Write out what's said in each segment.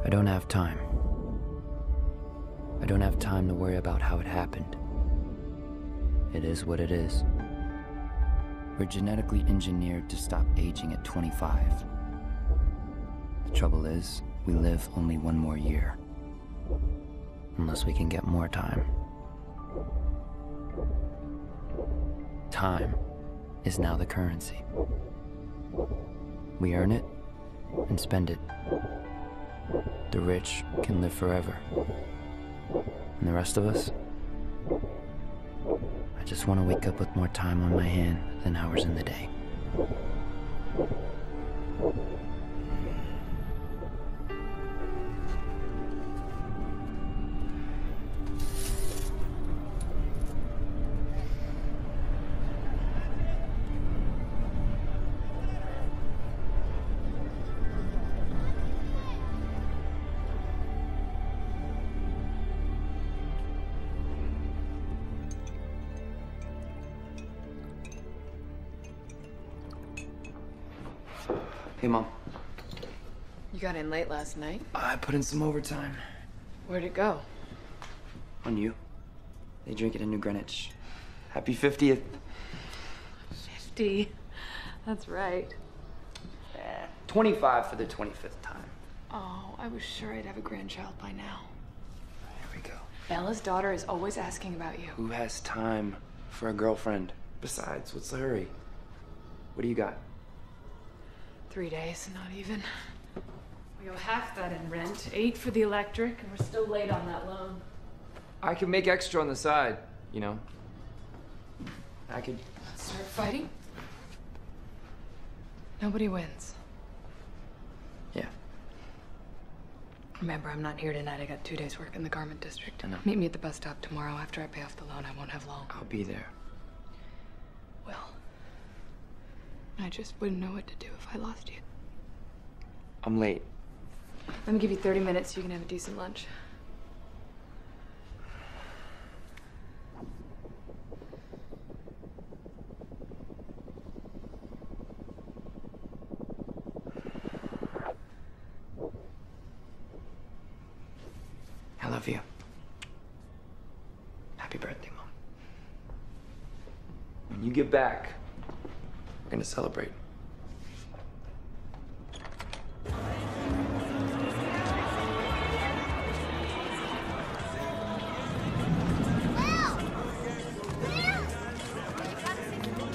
I don't have time. I don't have time to worry about how it happened. It is what it is. We're genetically engineered to stop aging at 25. The trouble is, we live only one more year. Unless we can get more time. Time is now the currency. We earn it and spend it. The rich can live forever. And the rest of us? I just want to wake up with more time on my hand than hours in the day. Hey, Mom. You got in late last night? I put in some overtime. Where'd it go? On you. They drink it in New Greenwich. Happy 50th. 50. That's right. 25 for the 25th time. Oh, I was sure I'd have a grandchild by now. Here we go. Bella's daughter is always asking about you. Who has time for a girlfriend? Besides, what's the hurry? What do you got? 3 days, not even. We owe half that in rent, 8 for the electric, and we're still late on that loan. I can make extra on the side, you know. I could... Start fighting? Nobody wins. Yeah. Remember, I'm not here tonight. I got 2 days work in the garment district. I know. Meet me at the bus stop tomorrow. After I pay off the loan, I won't have long. I'll be there. Well, I just wouldn't know what to do if I lost you. I'm late. Let me give you 30 minutes so you can have a decent lunch. I love you. Happy birthday, Mom. When you get back, we're gonna celebrate.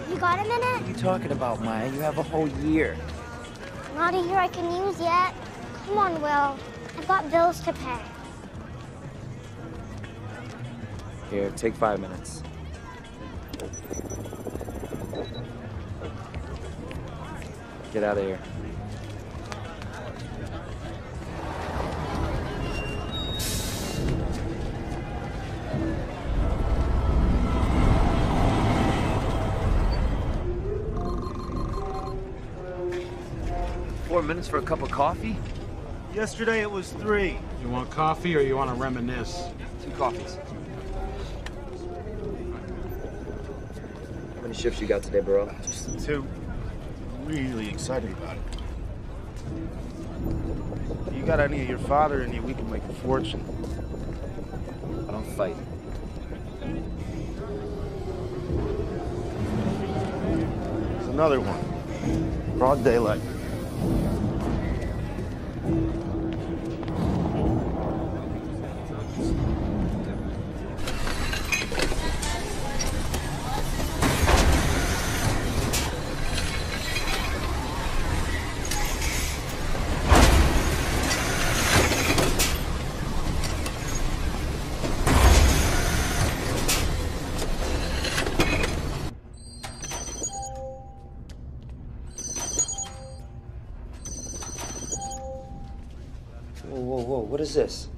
You got a minute? What are you talking about, Maya? You have a whole year. Not a year I can use yet. Come on, Will. I've got bills to pay. Here, take 5 minutes. Get out of here. $4 for a cup of coffee? Yesterday it was 3. You want coffee or you want to reminisce? 2 coffees. How many shifts you got today, bro? Just 2. Really excited about it. If you got any of your father in you, we can make a fortune. I don't fight. There's another one. Broad daylight. Whoa, what is this?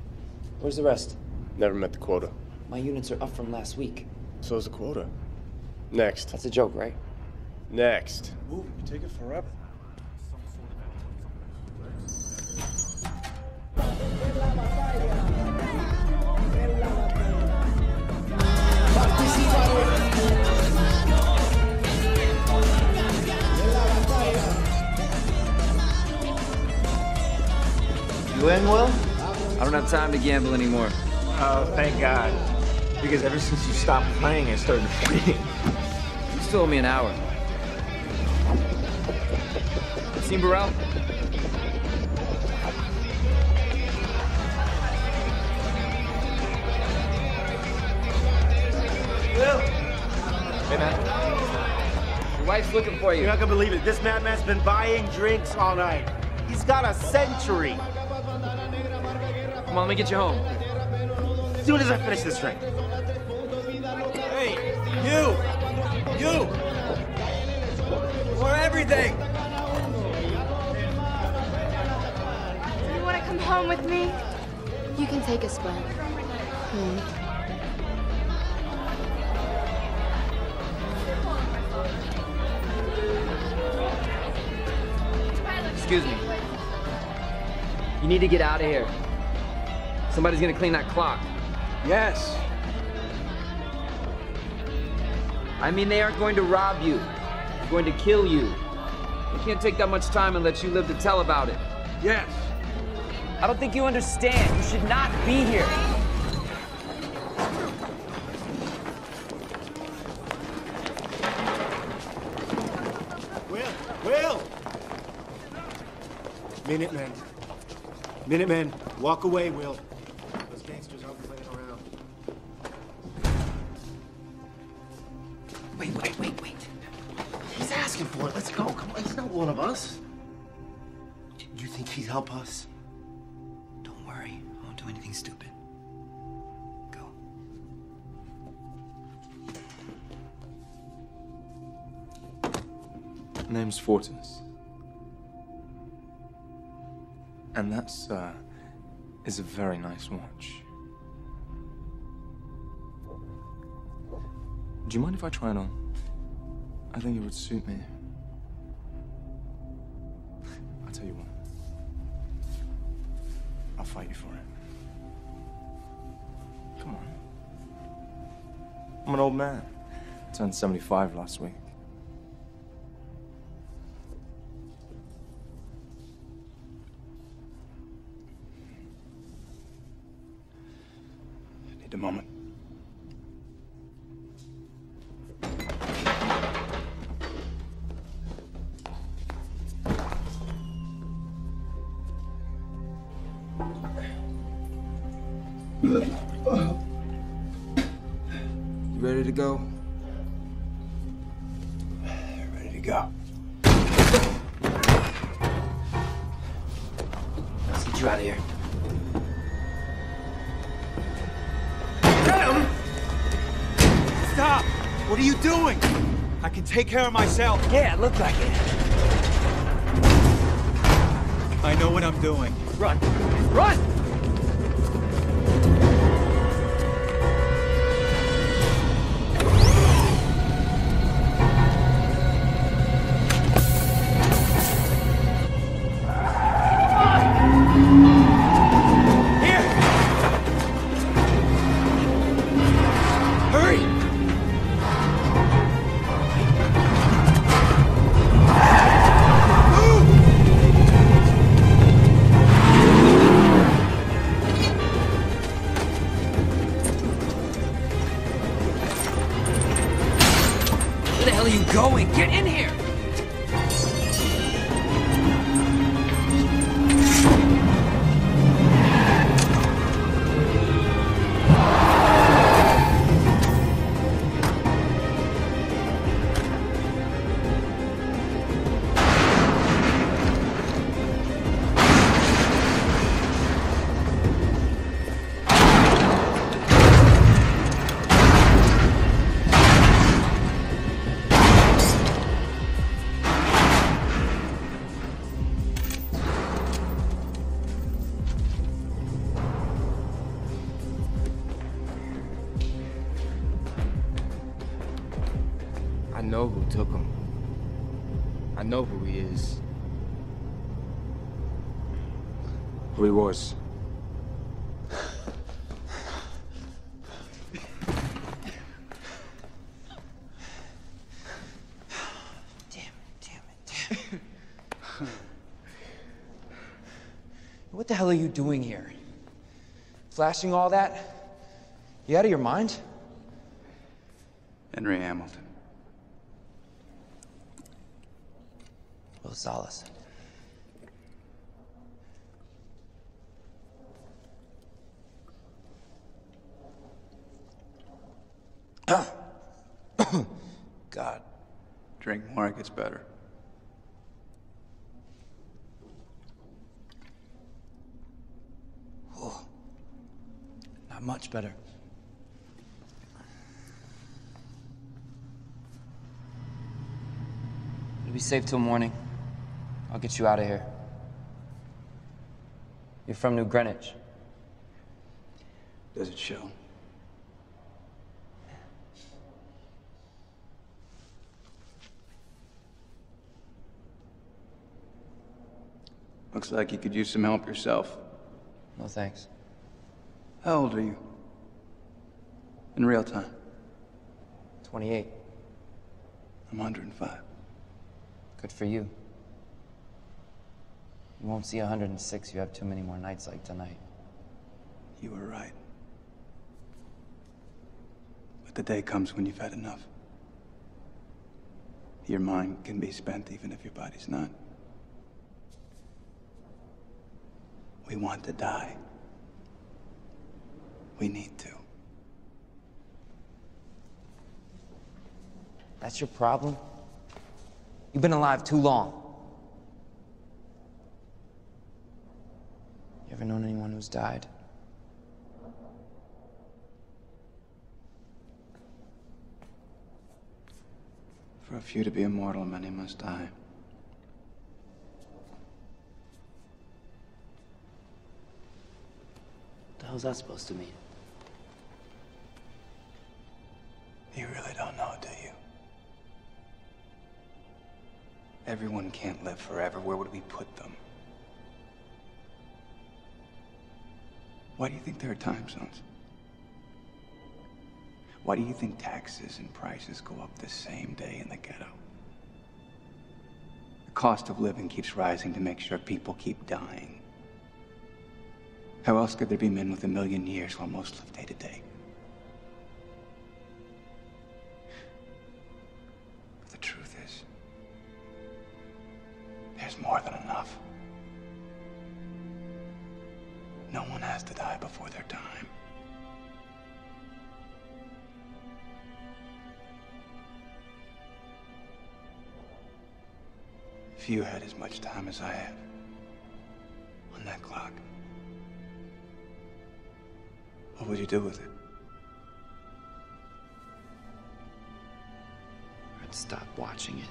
Where's the rest? Never met the quota. My units are up from last week. So's the quota. Next. That's a joke, right? Next. Move, you take it forever. You in, Will? I don't have time to gamble anymore. Oh, thank God. Because ever since you stopped playing, I started playing. You still owe me an hour. Seen Burrell? Will! Hey, man. Your wife's looking for you. You're not gonna believe it. This madman's been buying drinks all night. He's got a century. Come on, let me get you home. As soon as I finish this drink. Hey, you! You! For everything! Do you want to come home with me? You can take a spot. Excuse me. You need to get out of here. Somebody's gonna clean that clock. Yes. I mean, they aren't going to rob you. They're going to kill you. They can't take that much time and let you live to tell about it. Yes. I don't think you understand. You should not be here. Will! Minutemen. Minutemen, walk away, Will. Those gangsters aren't playing around. Wait. He's asking for it. Let's go. Come on, he's not one of us. You think he'd help us? Don't worry. I won't do anything stupid. Go. Name's Fortinus. And that's, is a very nice watch. Do you mind if I try it on? I think it would suit me. I'll tell you what. I'll fight you for it. Come on. I'm an old man. Turned 75 last week. A moment. You ready to go? Ready to go. Let's get you out of here. Stop! What are you doing? I can take care of myself. Yeah, it looked like it. I know what I'm doing. Run! Run! Going, get in here! I know who took him. I know who he is. Who he was. What the hell are you doing here? Flashing all that? You out of your mind? Henry Hamilton. Will Salas. God. Drink more, it gets better. Oh, not much better. You'll be safe till morning. I'll get you out of here. You're from New Greenwich. Does it show? Looks like you could use some help yourself. No thanks. How old are you? In real time? 28. I'm 105. Good for you. You won't see 106. You have too many more nights like tonight. You were right. But the day comes when you've had enough. Your mind can be spent even if your body's not. We want to die. We need to. That's your problem? You've been alive too long. You ever known anyone who's died? For a few to be immortal, many must die. What the hell's that supposed to mean? You really don't know, do you? Everyone can't live forever. Where would we put them? Why do you think there are time zones? Why do you think taxes and prices go up the same day in the ghetto? The cost of living keeps rising to make sure people keep dying. How else could there be men with 1 million years while most live day to day? But the truth is, there's more than enough. No one has to die before their time. If you had as much time as I have on that clock, what would you do with it? I'd stop watching it.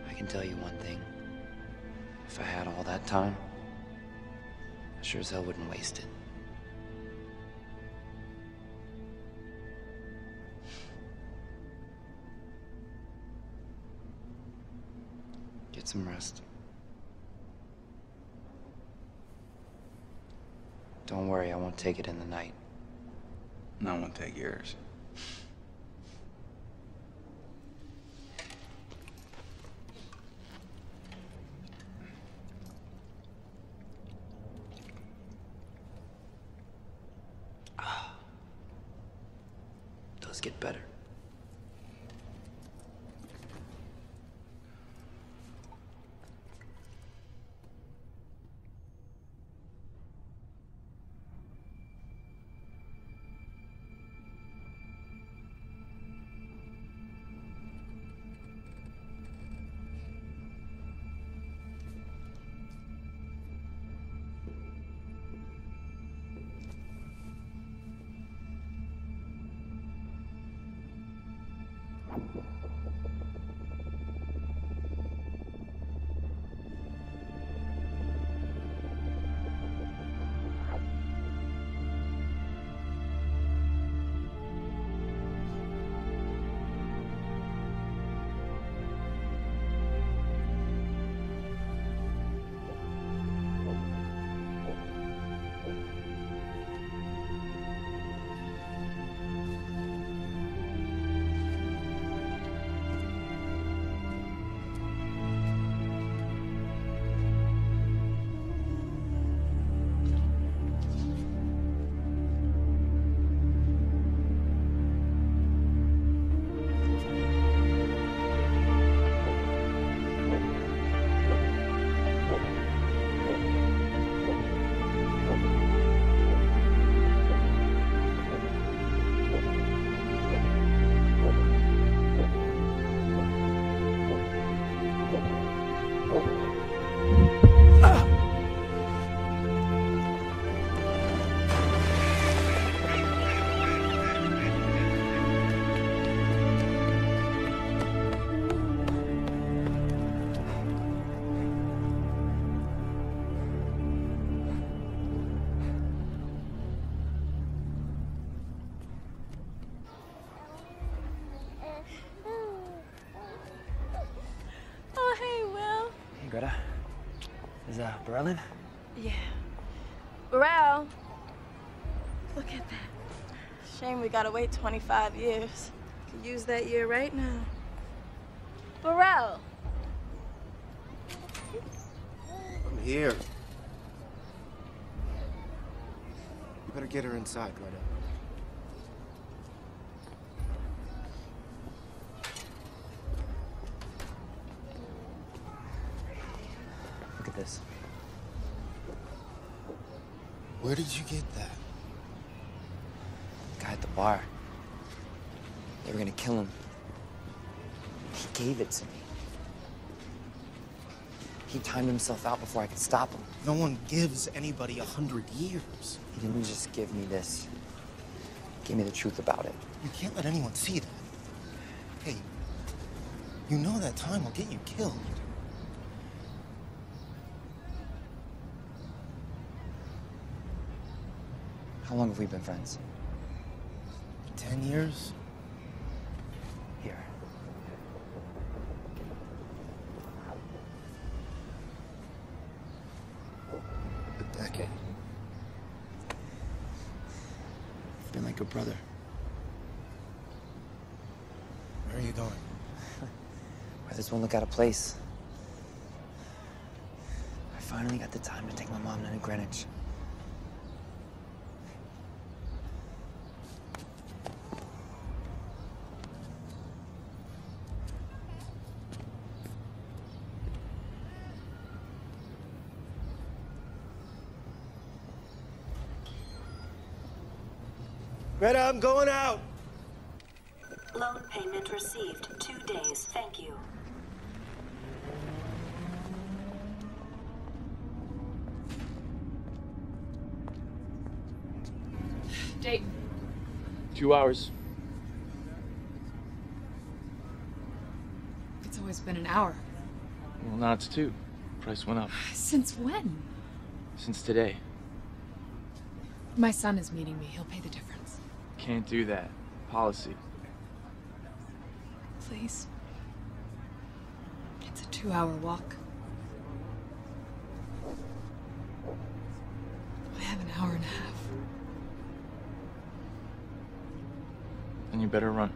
I can tell you one thing. If I had all that time, I sure as hell wouldn't waste it. Get some rest. Don't worry, I won't take it in the night. No one take yours. Does get better. Greta? Is Burrell in? Yeah. Burrell! Look at that. Shame we gotta wait 25 years. Could use that year right now. Burrell! I'm here. You better get her inside, Greta. Look at this. Where did you get that? Guy at the bar. They were gonna kill him. He gave it to me. He timed himself out before I could stop him. No one gives anybody 100 years. He didn't just give me this. He gave me the truth about it. You can't let anyone see that. Hey, you know that time will get you killed. How long have we been friends? 10 years? Here. A decade. You've been like a brother. Where are you going? Where this won't look out of place. I finally got the time to take my mom down to Greenwich. Greta, I'm going out! Loan payment received. 2 days. Thank you. Date. 2 hours. It's always been an hour. Well, now it's 2. Price went up. Since when? Since today. My son is meeting me. He'll pay the difference. Can't do that. Policy. Please. It's a 2-hour walk. I have an hour and a half. Then you better run.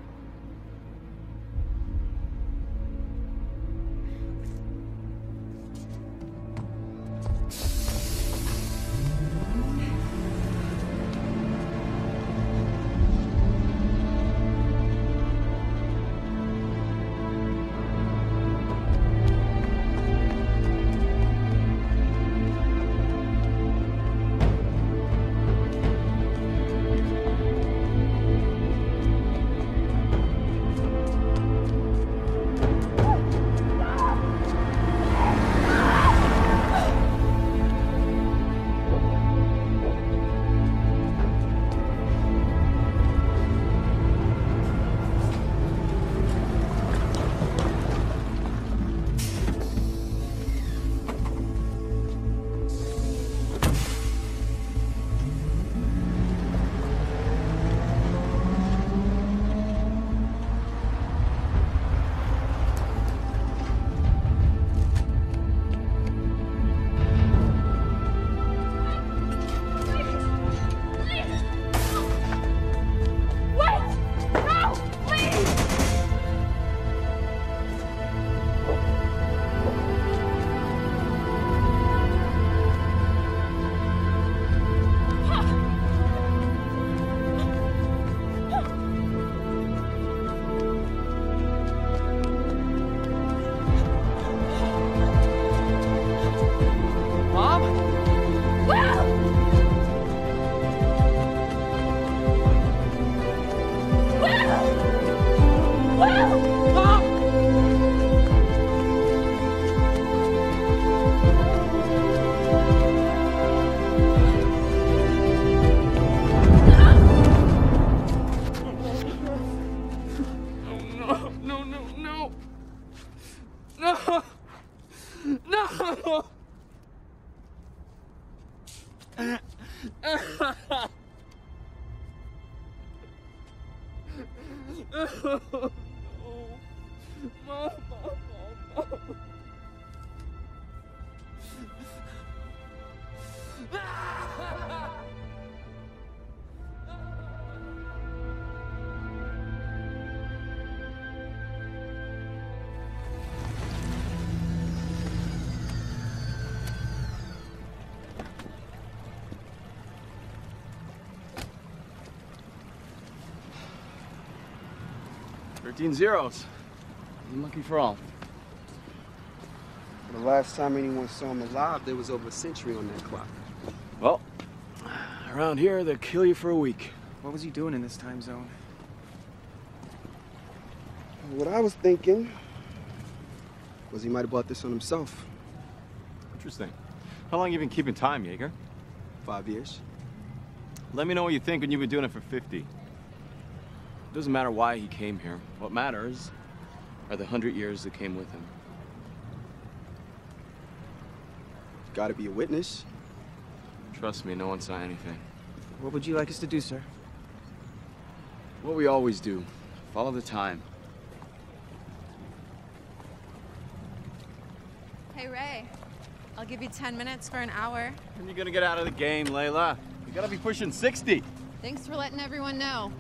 13 zeros. Unlucky for all. The last time anyone saw him alive, there was over a century on that clock. Well, around here, they'll kill you for a week. What was he doing in this time zone? What I was thinking was he might have bought this on himself. Interesting. How long you been keeping time, Jaeger? 5 years. Let me know what you think when you've been doing it for 50. Doesn't matter why he came here. What matters are the 100 years that came with him. Gotta be a witness. Trust me, no one saw anything. What would you like us to do, sir? What we always do. Follow the time. Hey, Ray. I'll give you 10 minutes for an hour. When are you gonna get out of the game, Layla? You gotta be pushing 60. Thanks for letting everyone know.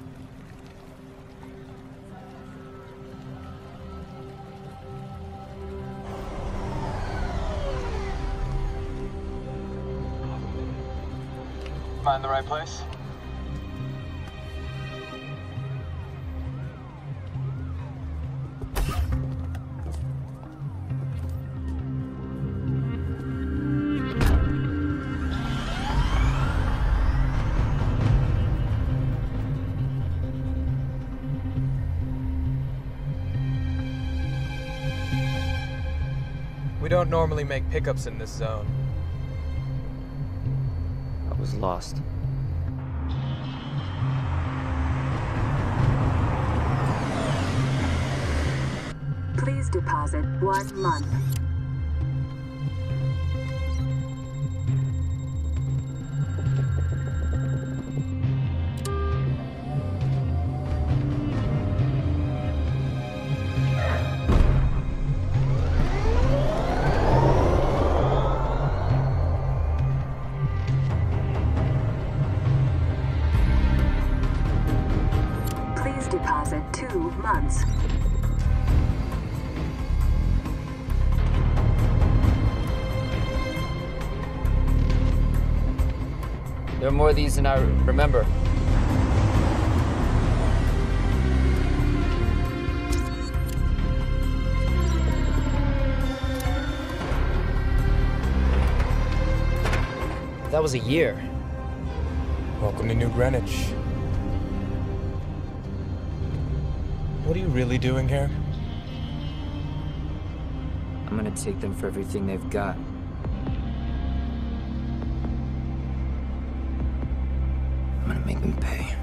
Find the right place? We don't normally make pickups in this zone. I was lost. Please deposit 1 month. Please deposit 2 months. There are more of these than I remember. That was a year. Welcome to New Greenwich. What are you really doing here? I'm gonna take them for everything they've got. I'm gonna make them pay.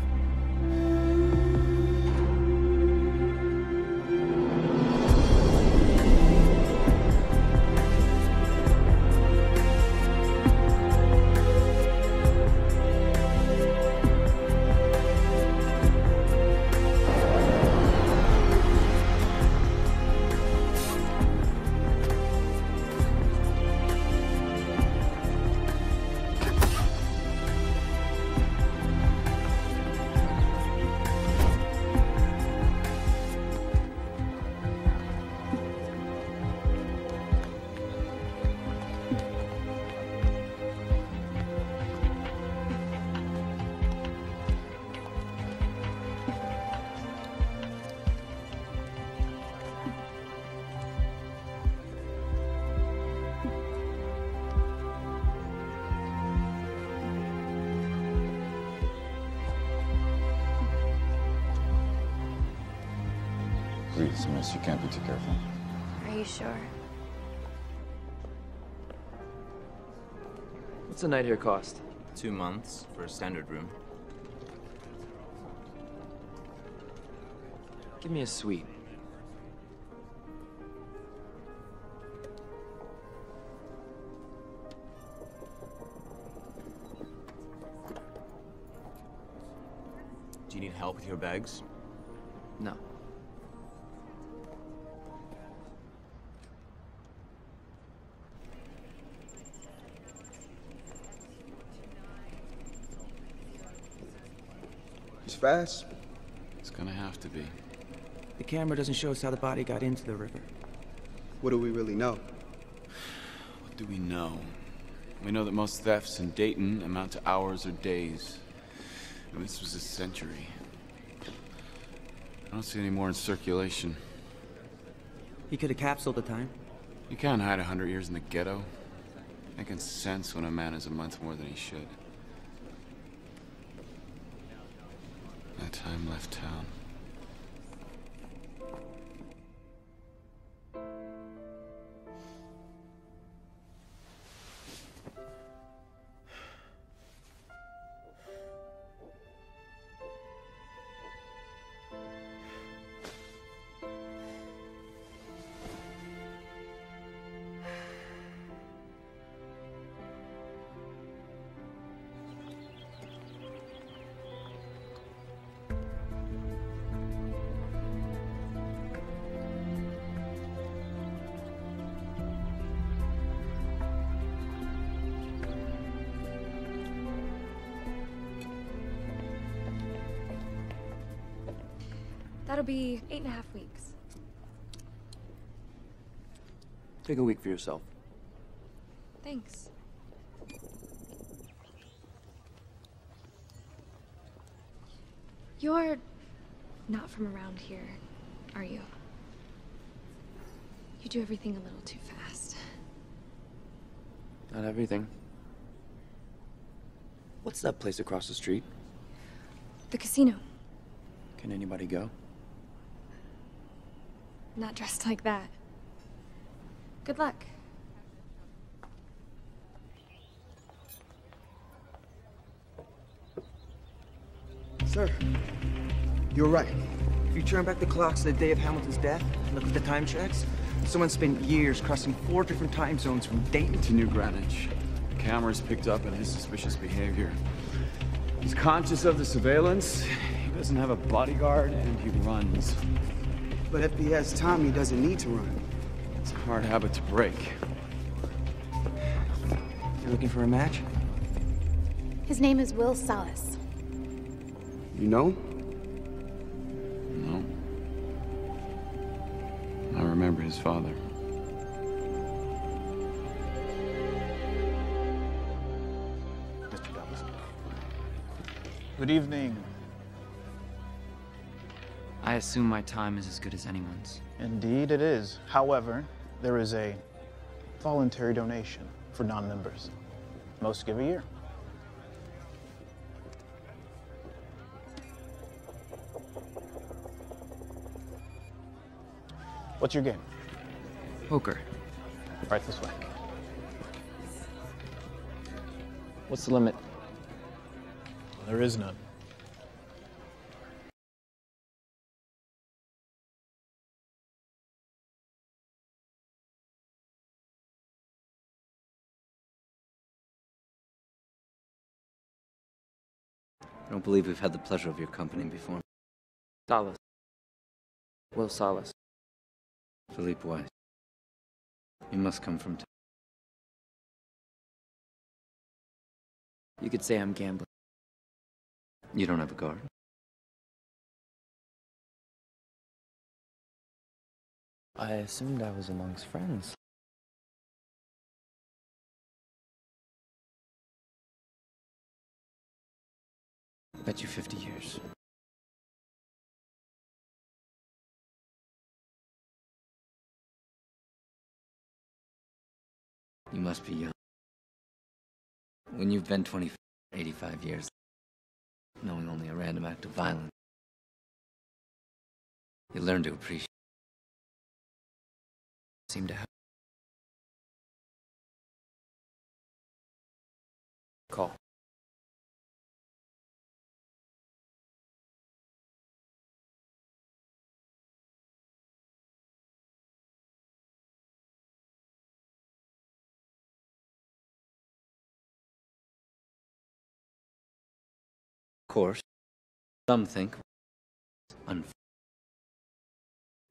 Please, miss, you can't be too careful. Are you sure? What's a night here cost? 2 months for a standard room. Give me a suite. Do you need help with your bags? No. It's fast. It's gonna have to be. The camera doesn't show us how the body got into the river. What do we really know? What do we know? We know that most thefts in Dayton amount to hours or days. And this was a century. I don't see any more in circulation. He could have capsuled the time. You can't hide 100 years in the ghetto. Making sense when a man is a month more than he should. That time left town. That'll be 8.5 weeks. Take a week for yourself. Thanks. You're not from around here, are you? You do everything a little too fast. Not everything. What's that place across the street? The casino. Can anybody go? Not dressed like that. Good luck. Sir, you're right. If you turn back the clocks to the day of Hamilton's death and look at the time checks, someone spent years crossing 4 different time zones from Dayton To New Greenwich. Cameras picked up on his suspicious behavior. He's conscious of the surveillance, he doesn't have a bodyguard, and he runs. But if he has time, he doesn't need to run. It's a hard habit to break. You're looking for a match? His name is Will Salas. You know? No. I remember his father. Mr. Douglas. Good evening. I assume my time is as good as anyone's. Indeed it is. However, there is a voluntary donation for non-members. Most give a year. What's your game? Poker. Right this way. What's the limit? There is none. I don't believe we've had the pleasure of your company before. Salas. Will Salas. Philippe Weiss. You must come from... You could say I'm gambling. You don't have a guard? I assumed I was amongst friends. Bet you 50 years. You must be young. When you've been 85 years, knowing only a random act of violence, you learn to appreciate. Seem to have. Call. Of course, some think unfair.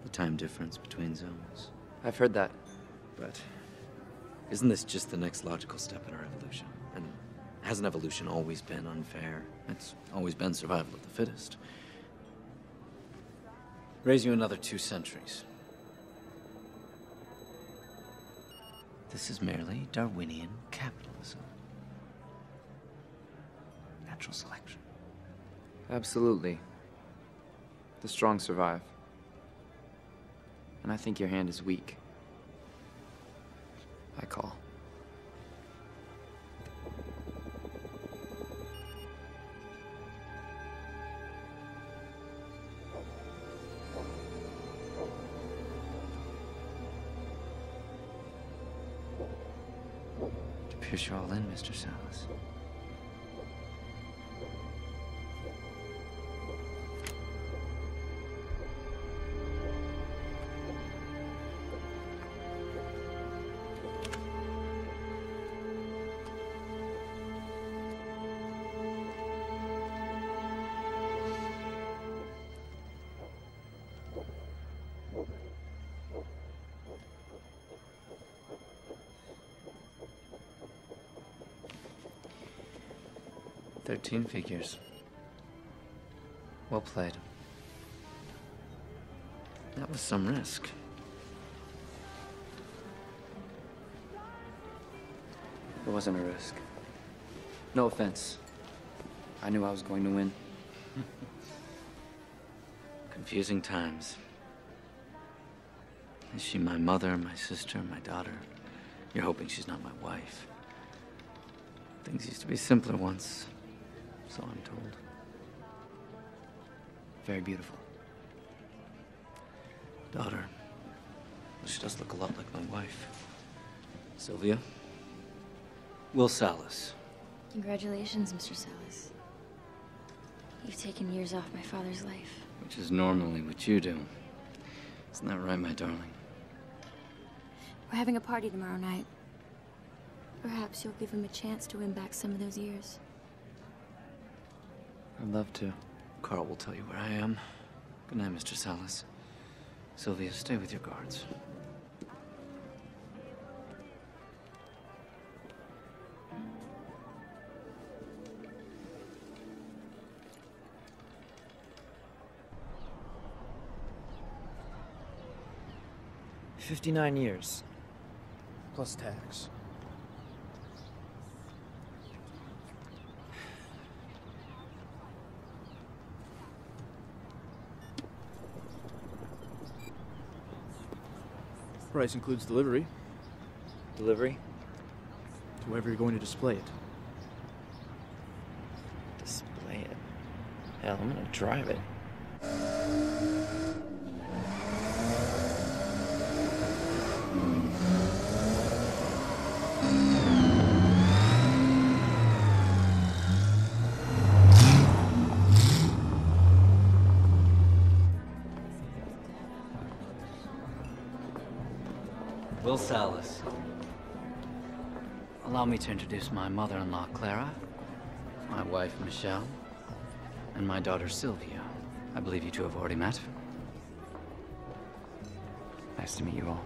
The time difference between zones. I've heard that. But isn't this just the next logical step in our evolution? And hasn't evolution always been unfair? It's always been survival of the fittest. Raise you another 2 centuries. This is merely Darwinian capitalism. Natural selection. Absolutely. The strong survive. And I think your hand is weak. I call. It appears you're all in, Mr. Salas. "13 figures. Well played. That was some risk. It wasn't a risk. No offense. I knew I was going to win. Confusing times. Is she my mother, my sister, my daughter? You're hoping she's not my wife. Things used to be simpler once. So I'm told. Very beautiful. Daughter. Well, she does look a lot like my wife. Sylvia. Will Salas. Congratulations, Mr. Salas. You've taken years off my father's life. Which is normally what you do. Isn't that right, my darling? We're having a party tomorrow night. Perhaps you'll give him a chance to win back some of those years. I'd love to. Carl will tell you where I am. Good night, Mr. Salas. Sylvia, stay with your guards. $59 years. Plus tax. Price includes delivery. Delivery? To whoever you're going to display it. Display it? Hell, I'm gonna drive it. Will Salas. Allow me to introduce my mother-in-law, Clara, my wife, Michelle, and my daughter, Sylvia. I believe you two have already met. Nice to meet you all.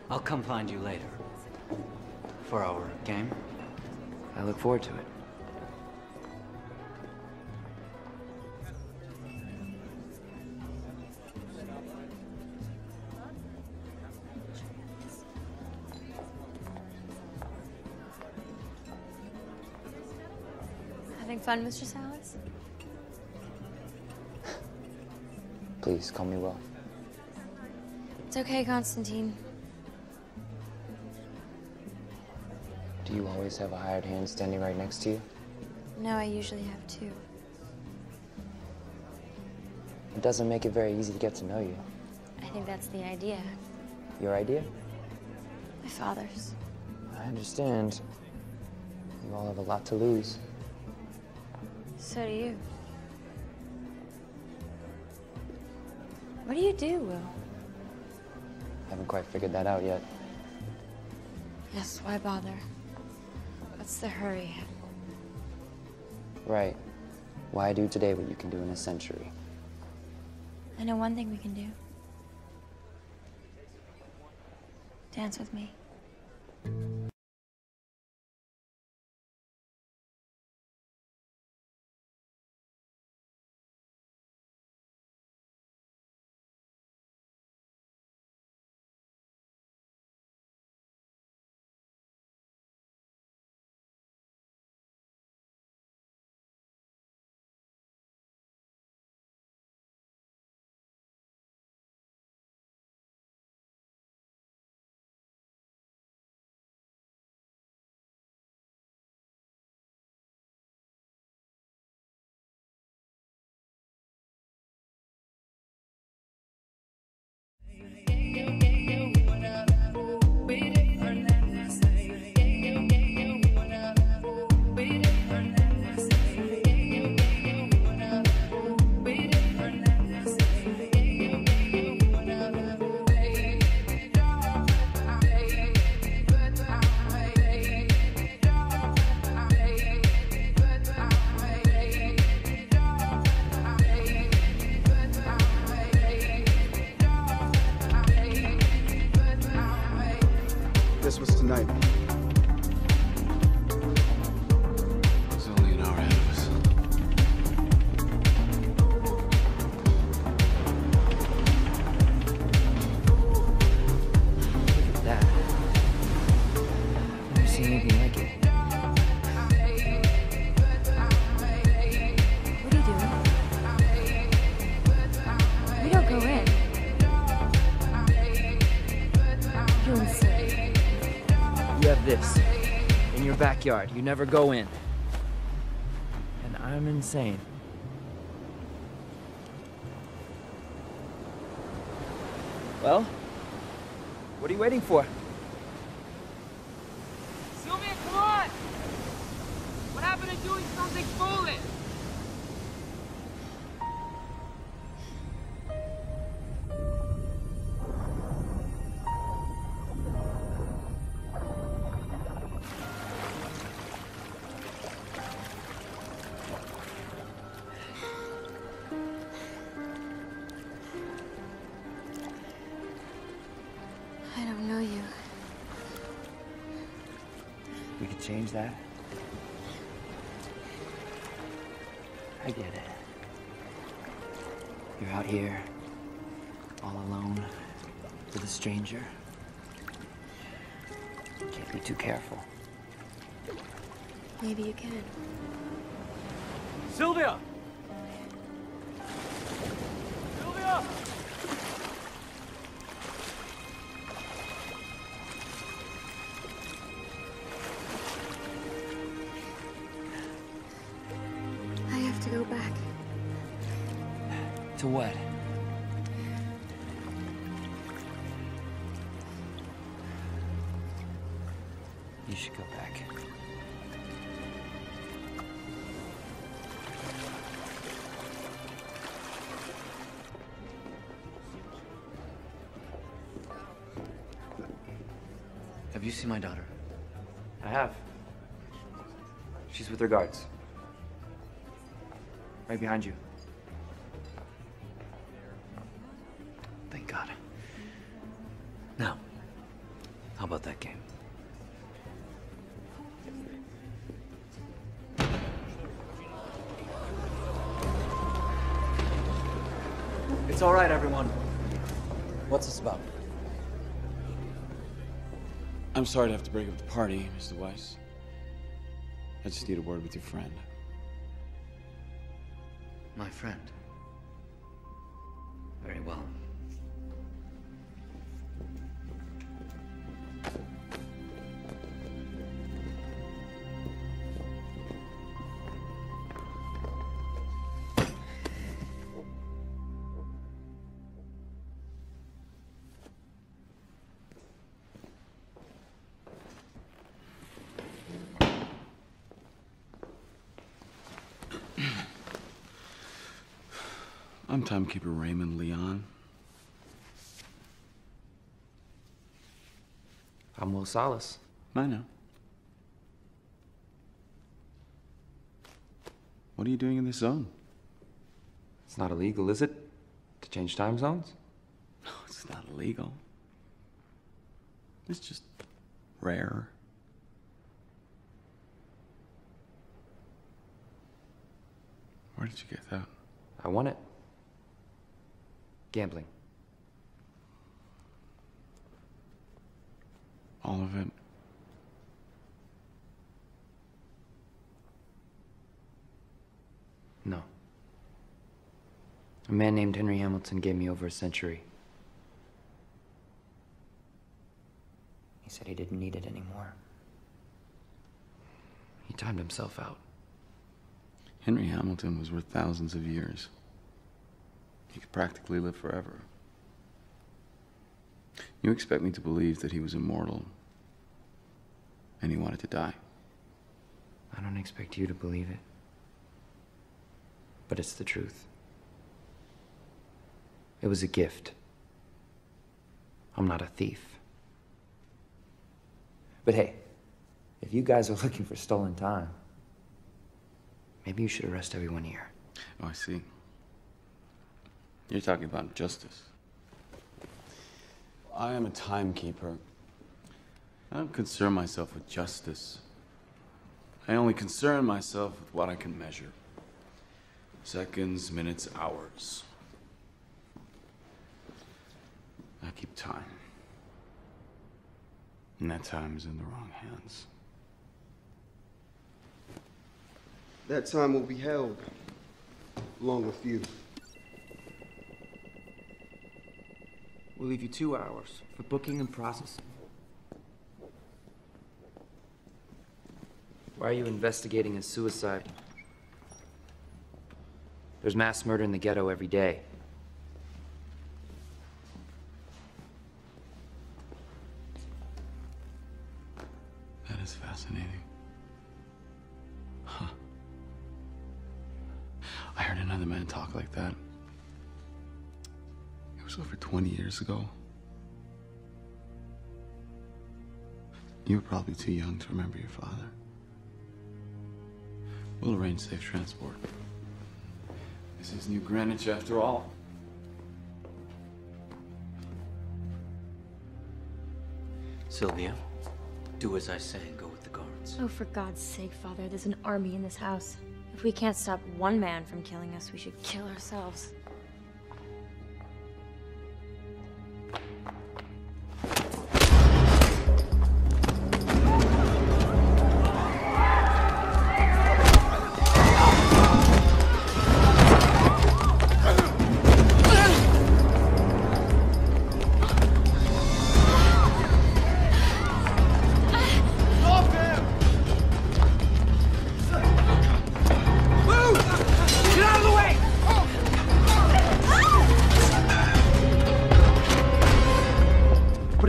I'll come find you later. For our game. I look forward to it. Having fun, Mr. Salas? Please, call me Will. It's okay, Constantine. Do you always have a hired hand standing right next to you? No, I usually have two. It doesn't make it very easy to get to know you. I think that's the idea. Your idea? My father's. I understand. You all have a lot to lose. So do you. What do you do, Will? Haven't quite figured that out yet. Yes, why bother? What's the hurry? Right. Why do today what you can do in a century? I know one thing we can do. Dance with me. this. In your backyard. You never go in. And I'm insane. Well, what are you waiting for? Sylvia, come on! What happened to doing something foolish? I don't know you. We could change that. I get it. You're out here, all alone, with a stranger. Can't be too careful. Maybe you can. Sylvia! Sylvia! I have to go back. To what? You should go back. Have you seen my daughter? I have. She's with her guards. Right behind you. Thank God. Now, how about that game? It's all right, everyone. What's this about? I'm sorry to have to break up the party, Mr. Weiss. I just need a word with your friend. My friend. Very well. I'm timekeeper Raymond Leon. I'm Will Salas. I know. What are you doing in this zone? It's not illegal, is it? To change time zones? No, it's not illegal. It's just rare. Where did you get that? I won it. Gambling. All of it? No. A man named Henry Hamilton gave me over a century. He said he didn't need it anymore. He timed himself out. Henry Hamilton was worth thousands of years. He could practically live forever. You expect me to believe that he was immortal and he wanted to die? I don't expect you to believe it. But it's the truth. It was a gift. I'm not a thief. But hey, if you guys are looking for stolen time, maybe you should arrest everyone here. Oh, I see. You're talking about justice. I am a timekeeper. I don't concern myself with justice. I only concern myself with what I can measure. Seconds, minutes, hours. I keep time. And that time is in the wrong hands. That time will be held, along with you. We'll leave you 2 hours for booking and processing. Why are you investigating a suicide? There's mass murder in the ghetto every day. That is fascinating. Huh. I heard another man talk like that. It was over 20 years ago. You were probably too young to remember your father. We'll arrange safe transport. This is New Greenwich after all. Sylvia, do as I say and go with the guards. Oh, for God's sake, Father, there's an army in this house. If we can't stop one man from killing us, we should kill ourselves.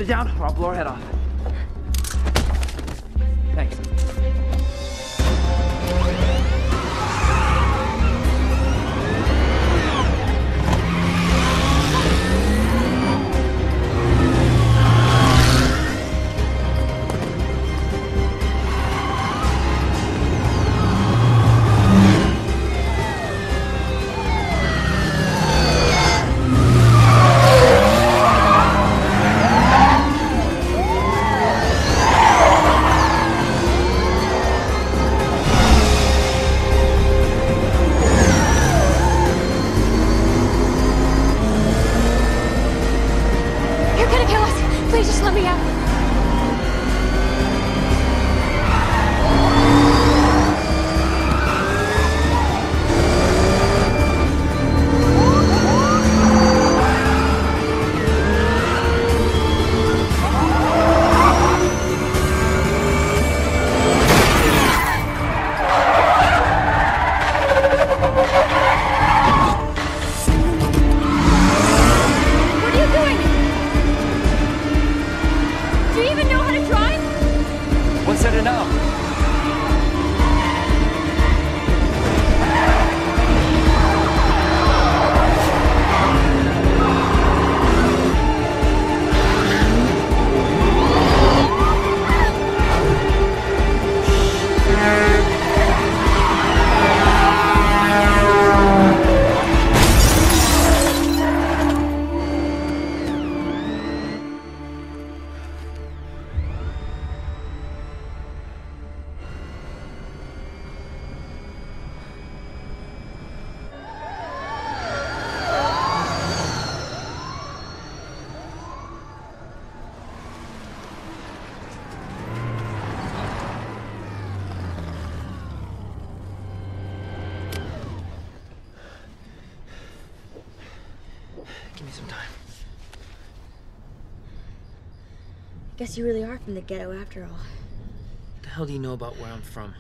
Down, or I'll blow her head off. Thanks. Give me some time. Guess you really are from the ghetto after all. What the hell do you know about where I'm from?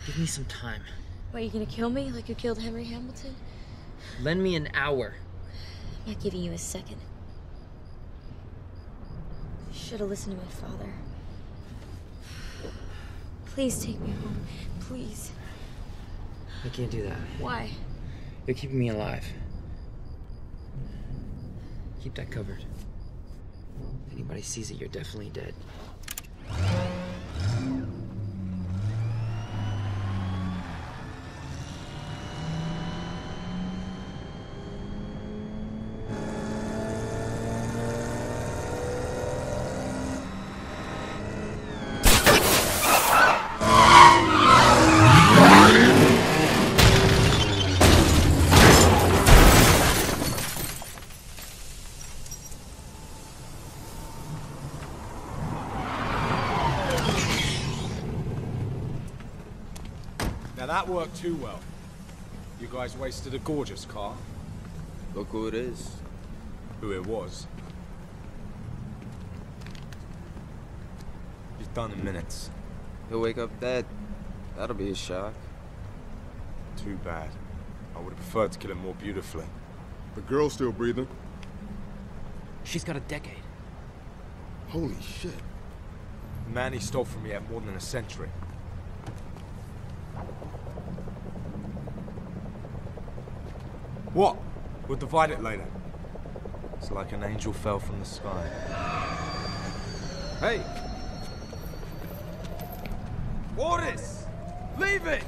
Give me some time. What, you gonna kill me like you killed Henry Hamilton? Lend me an hour. I'm not giving you a second. I should have listened to my father. Please take me home. Please. I can't do that. Why? You're keeping me alive. Keep that covered. If anybody sees it, you're definitely dead. Now that worked too well. You guys wasted a gorgeous car. Look who it is. Who it was. He's done in minutes. He'll wake up dead. That'll be a shock. Too bad. I would have preferred to kill him more beautifully. The girl's still breathing. She's got a decade. Holy shit. The man he stole from me had more than a century. What? We'll divide it later. It's like an angel fell from the sky. Hey! Boris! Leave it!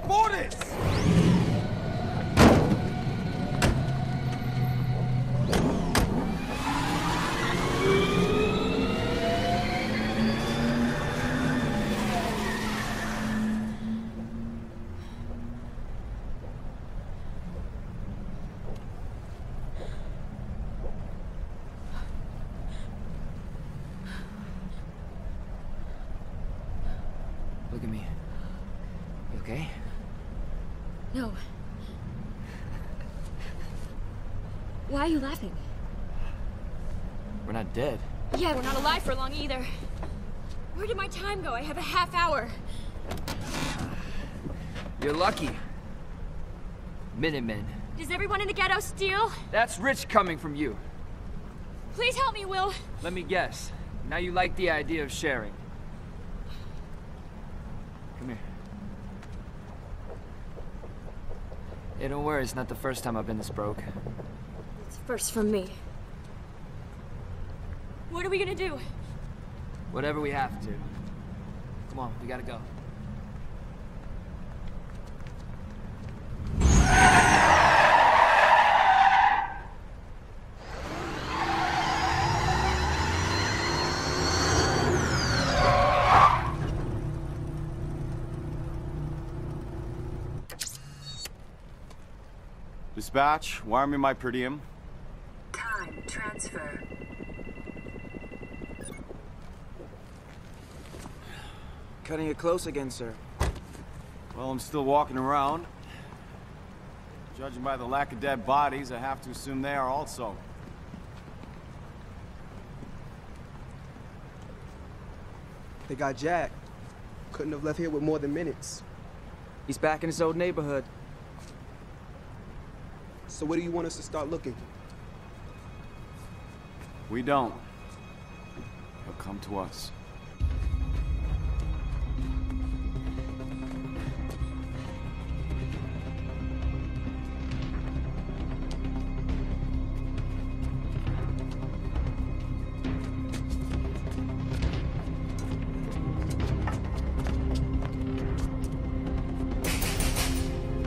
Boris! Look at me. You okay? No. Why are you laughing? We're not dead. Yeah, we're not alive for long either. Where did my time go? I have a half hour. You're lucky. Minutemen. Does everyone in the ghetto steal? That's rich coming from you. Please help me, Will. Let me guess. Now you like the idea of sharing. Come here. Hey, don't worry, it's not the first time I've been this broke. It's first from me. What are we gonna do? Whatever we have to. Come on, we gotta go. Dispatch, wire me my per diem. Time transfer. Cutting it close again, sir. Well, I'm still walking around. Judging by the lack of dead bodies, I have to assume they are also. They got Jack. Couldn't have left here with more than minutes. He's back in his old neighborhood. So where do you want us to start looking? We don't. He'll come to us.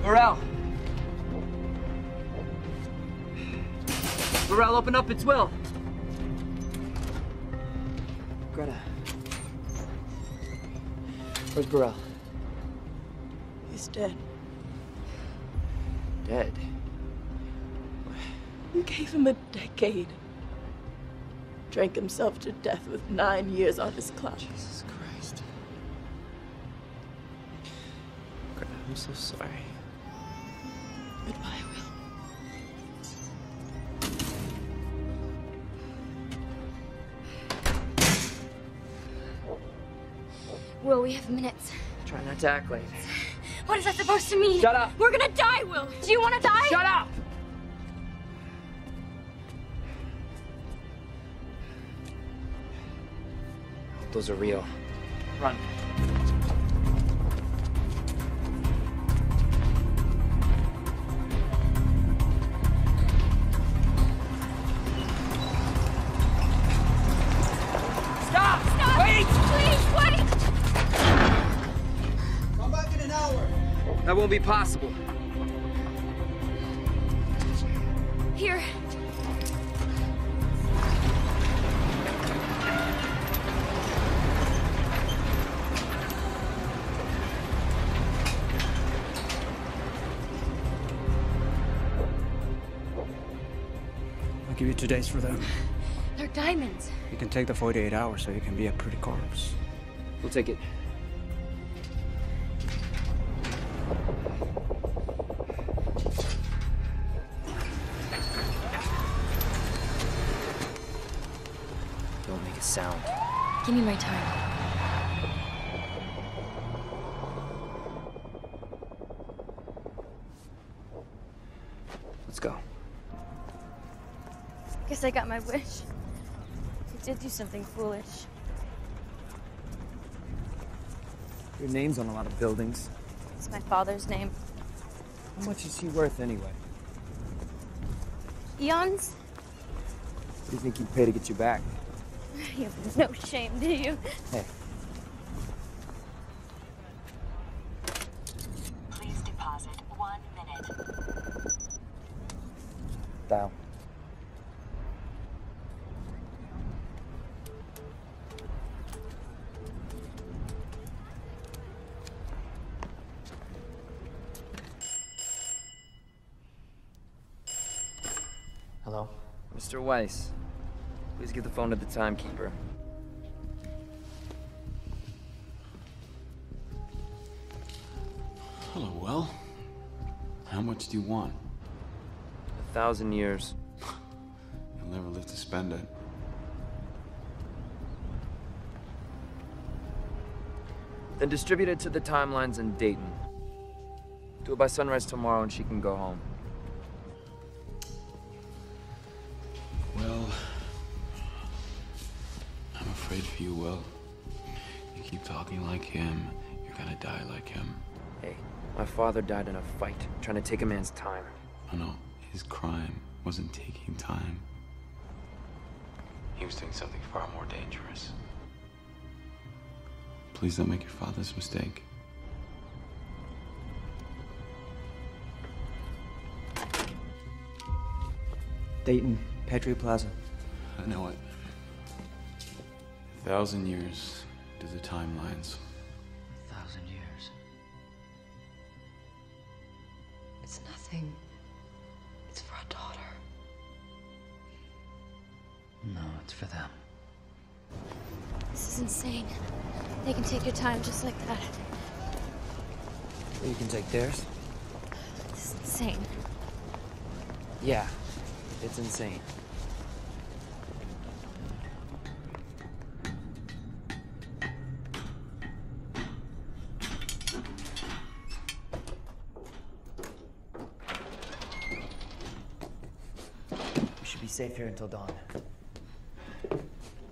Burrell! Burrell, open up, it's Will! Greta. Where's Burrell? He's dead. Dead? You gave him a decade. Drank himself to death with 9 years on his clock. Jesus Christ. Greta, I'm so sorry. Goodbye, Will, we have minutes. Try not to act like it. What is that supposed to mean? Shut up! We're gonna die, Will! Do you wanna die? Shut up! Those are real. Run. Stop! Stop! Wait! Please, wait! Come back in an hour. That won't be possible. Here. I'll give you 2 days for them. They're diamonds. You can take the 48 hours so you can be a pretty corpse. We'll take it. Don't make a sound. Give me my time. Let's go. Guess I got my wish. I did do something foolish. Your name's on a lot of buildings. It's my father's name. How much is he worth anyway? Eons? What do you think he'd pay to get you back? You have no shame, do you? Hey. Please deposit 1 minute. Dial. Hello? Mr. Weiss, please give the phone to the timekeeper. Hello, Will. How much do you want? 1,000 years. You'll never live to spend it. Then distribute it to the timelines in Dayton. Do it by sunrise tomorrow and she can go home. Well, I'm afraid for you, Will. You keep talking like him, you're gonna die like him. Hey, my father died in a fight, trying to take a man's time. Oh no, his crime wasn't taking time. He was doing something far more dangerous. Please don't make your father's mistake. Dayton, Patriot Plaza. I know it. 1,000 years to the timelines. 1,000 years. It's nothing. It's for a daughter. No, it's for them. This is insane. They can take your time just like that. You can take theirs? This is insane. Yeah, it's insane. We should be safe here until dawn.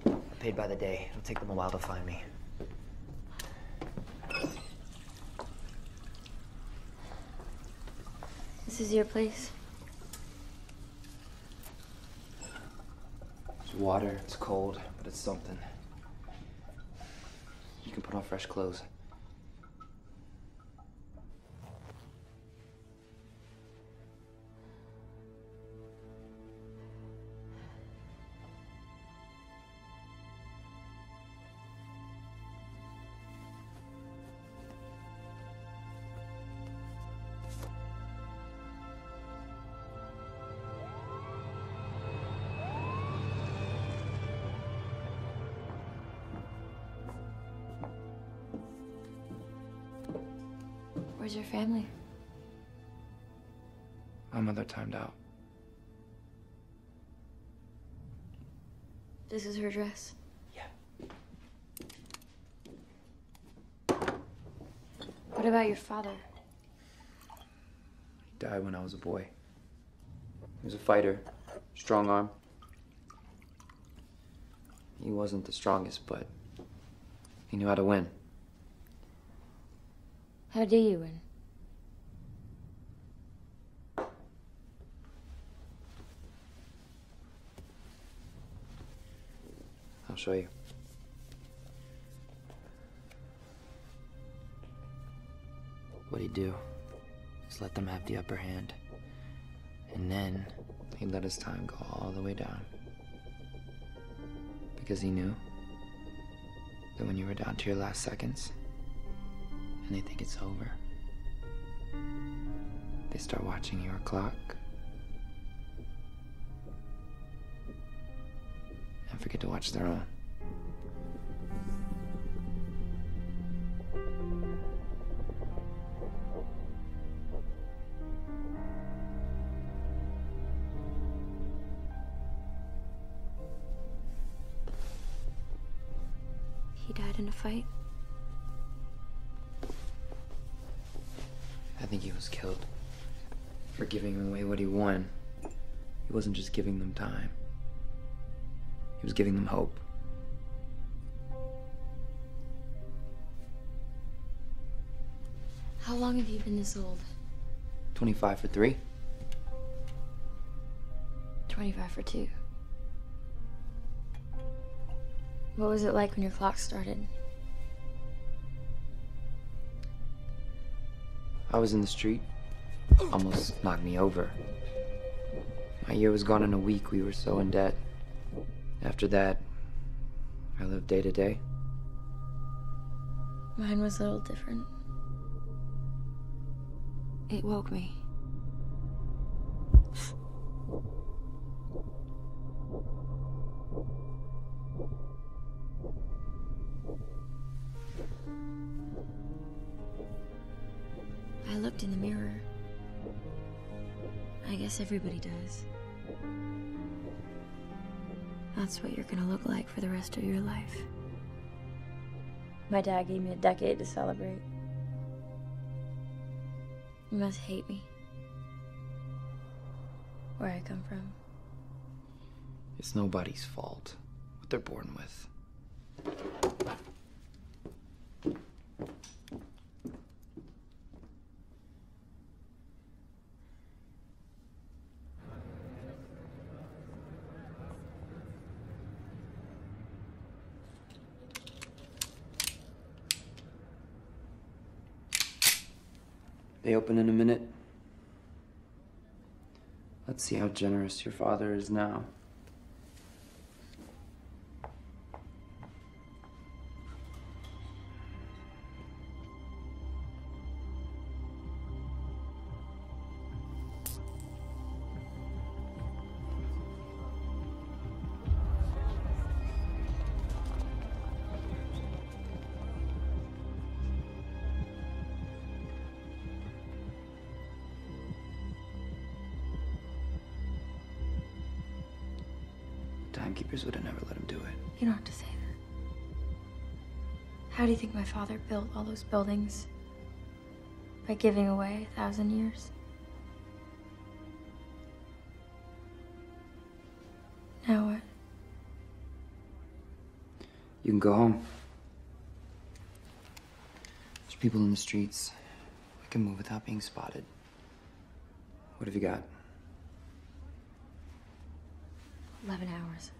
I'm paid by the day. It'll take them a while to find me. This is your place. It's water, it's cold, but it's something. You can put on fresh clothes. Where's your family? My mother timed out. This is her dress. Yeah. What about your father? He died when I was a boy. He was a fighter, strong arm. He wasn't the strongest, but he knew how to win. How do you win? I'll show you. What he'd do is let them have the upper hand. And then he'd let his time go all the way down. Because he knew that when you were down to your last seconds, and they think it's over, they start watching your clock and forget to watch their own. He died in a fight? I think he was killed. for giving away what he won. He wasn't just giving them time. He was giving them hope. How long have you been this old? 25 for 3. 25 for 2. What was it like when your clock started? I was in the street. Almost knocked me over. My year was gone in a week. We were so in debt. After that, I lived day to day. Mine was a little different. It woke me. I looked in the mirror. I guess everybody does. That's what you're gonna look like for the rest of your life. My dad gave me a decade to celebrate. You must hate me. Where I come from. It's nobody's fault what they're born with. They open in a minute. Let's see how generous your father is now. Timekeepers would have never let him do it. You don't have to say that. How do you think my father built all those buildings? By giving away 1,000 years? Now what? You can go home. There's people in the streets. I can move without being spotted. What have you got? 11 hours.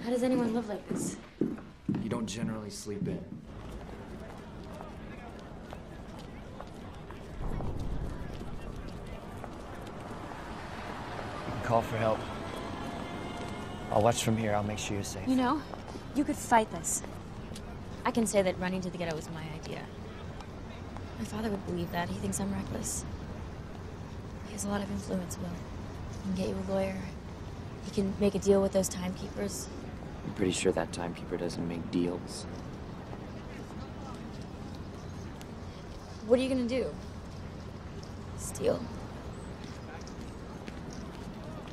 How does anyone live like this? You don't generally sleep in. You can call for help. I'll watch from here. I'll make sure you're safe. You know, you could fight this. I can say that running to the ghetto was my idea. My father would believe that. He thinks I'm reckless. He has a lot of influence, Will. He can get you a lawyer. He can make a deal with those timekeepers. I'm pretty sure that timekeeper doesn't make deals. What are you gonna do? Steal?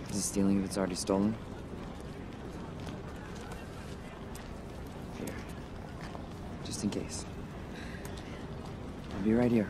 Is it stealing if it's already stolen? Here. Just in case. I'll be right here.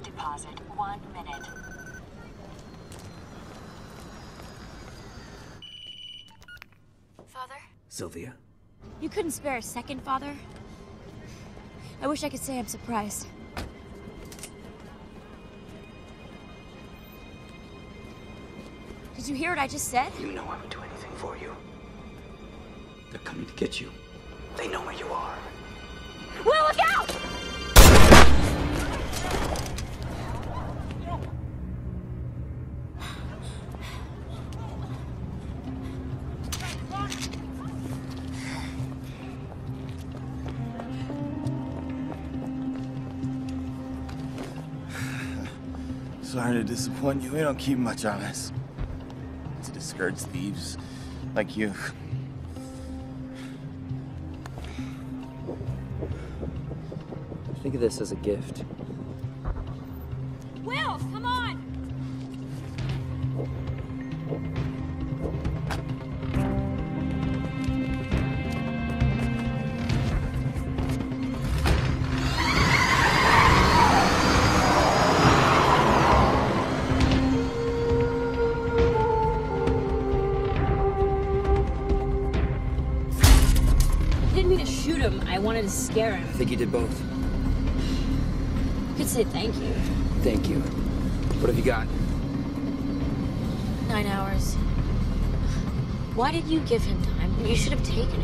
Deposit 1 minute. Father? Sylvia? You couldn't spare a second, Father? I wish I could say I'm surprised. Did you hear what I just said? You know I would do anything for you. They're coming to get you. They know where you are. Will, look out! Sorry to disappoint you. We don't keep much on us. To discourage thieves like you. Think of this as a gift. Will, come on! I didn't mean to shoot him. I wanted to scare him. I think you did both. You could say thank you. Thank you. What have you got? 9 hours. Why did you give him time? You should have taken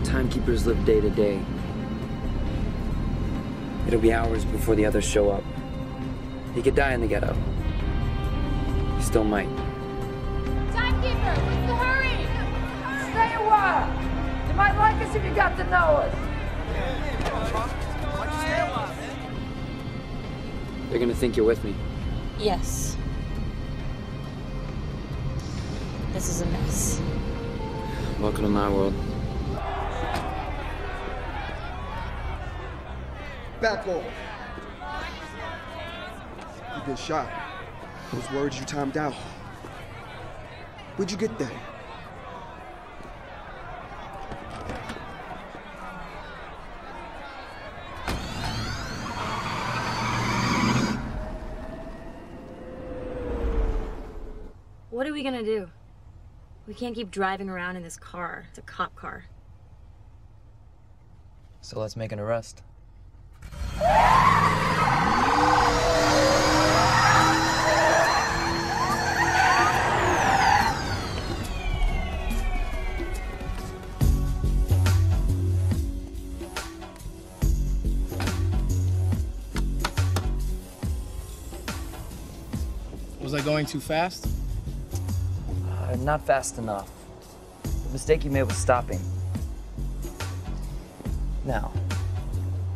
it. Timekeepers live day to day. It'll be hours before the others show up. He could die in the ghetto. He still might. Timekeeper, what's the hurry? Stay a while. You might like us if you got to know us. They're gonna think you're with me. Yes. This is a mess. Welcome to my world. Back off. You've been shot. Those words you timed out. Where'd you get that? What are we gonna do? We can't keep driving around in this car. It's a cop car. So let's make an arrest. Was I going too fast? Not fast enough. The mistake you made was stopping. Now,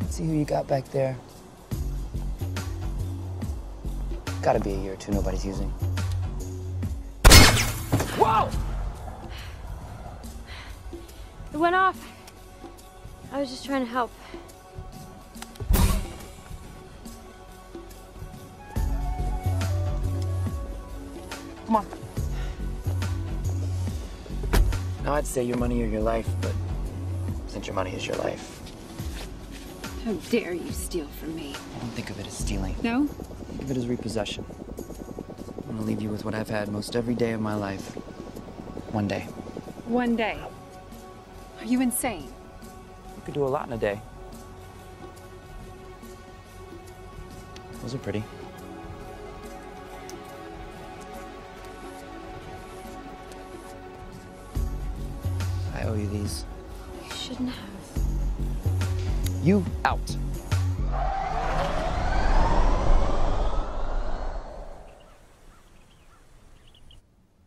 see who you got back there? Gotta be a year or two nobody's using. Whoa! It went off. I was just trying to help. Come on. Now, I'd say your money or your life, but since your money is your life. How dare you steal from me? I don't think of it as stealing. No? Think of it as repossession. I'm gonna leave you with what I've had most every day of my life. One day. One day. Are you insane? You could do a lot in a day. Those are pretty. I owe you these. You shouldn't have. You out.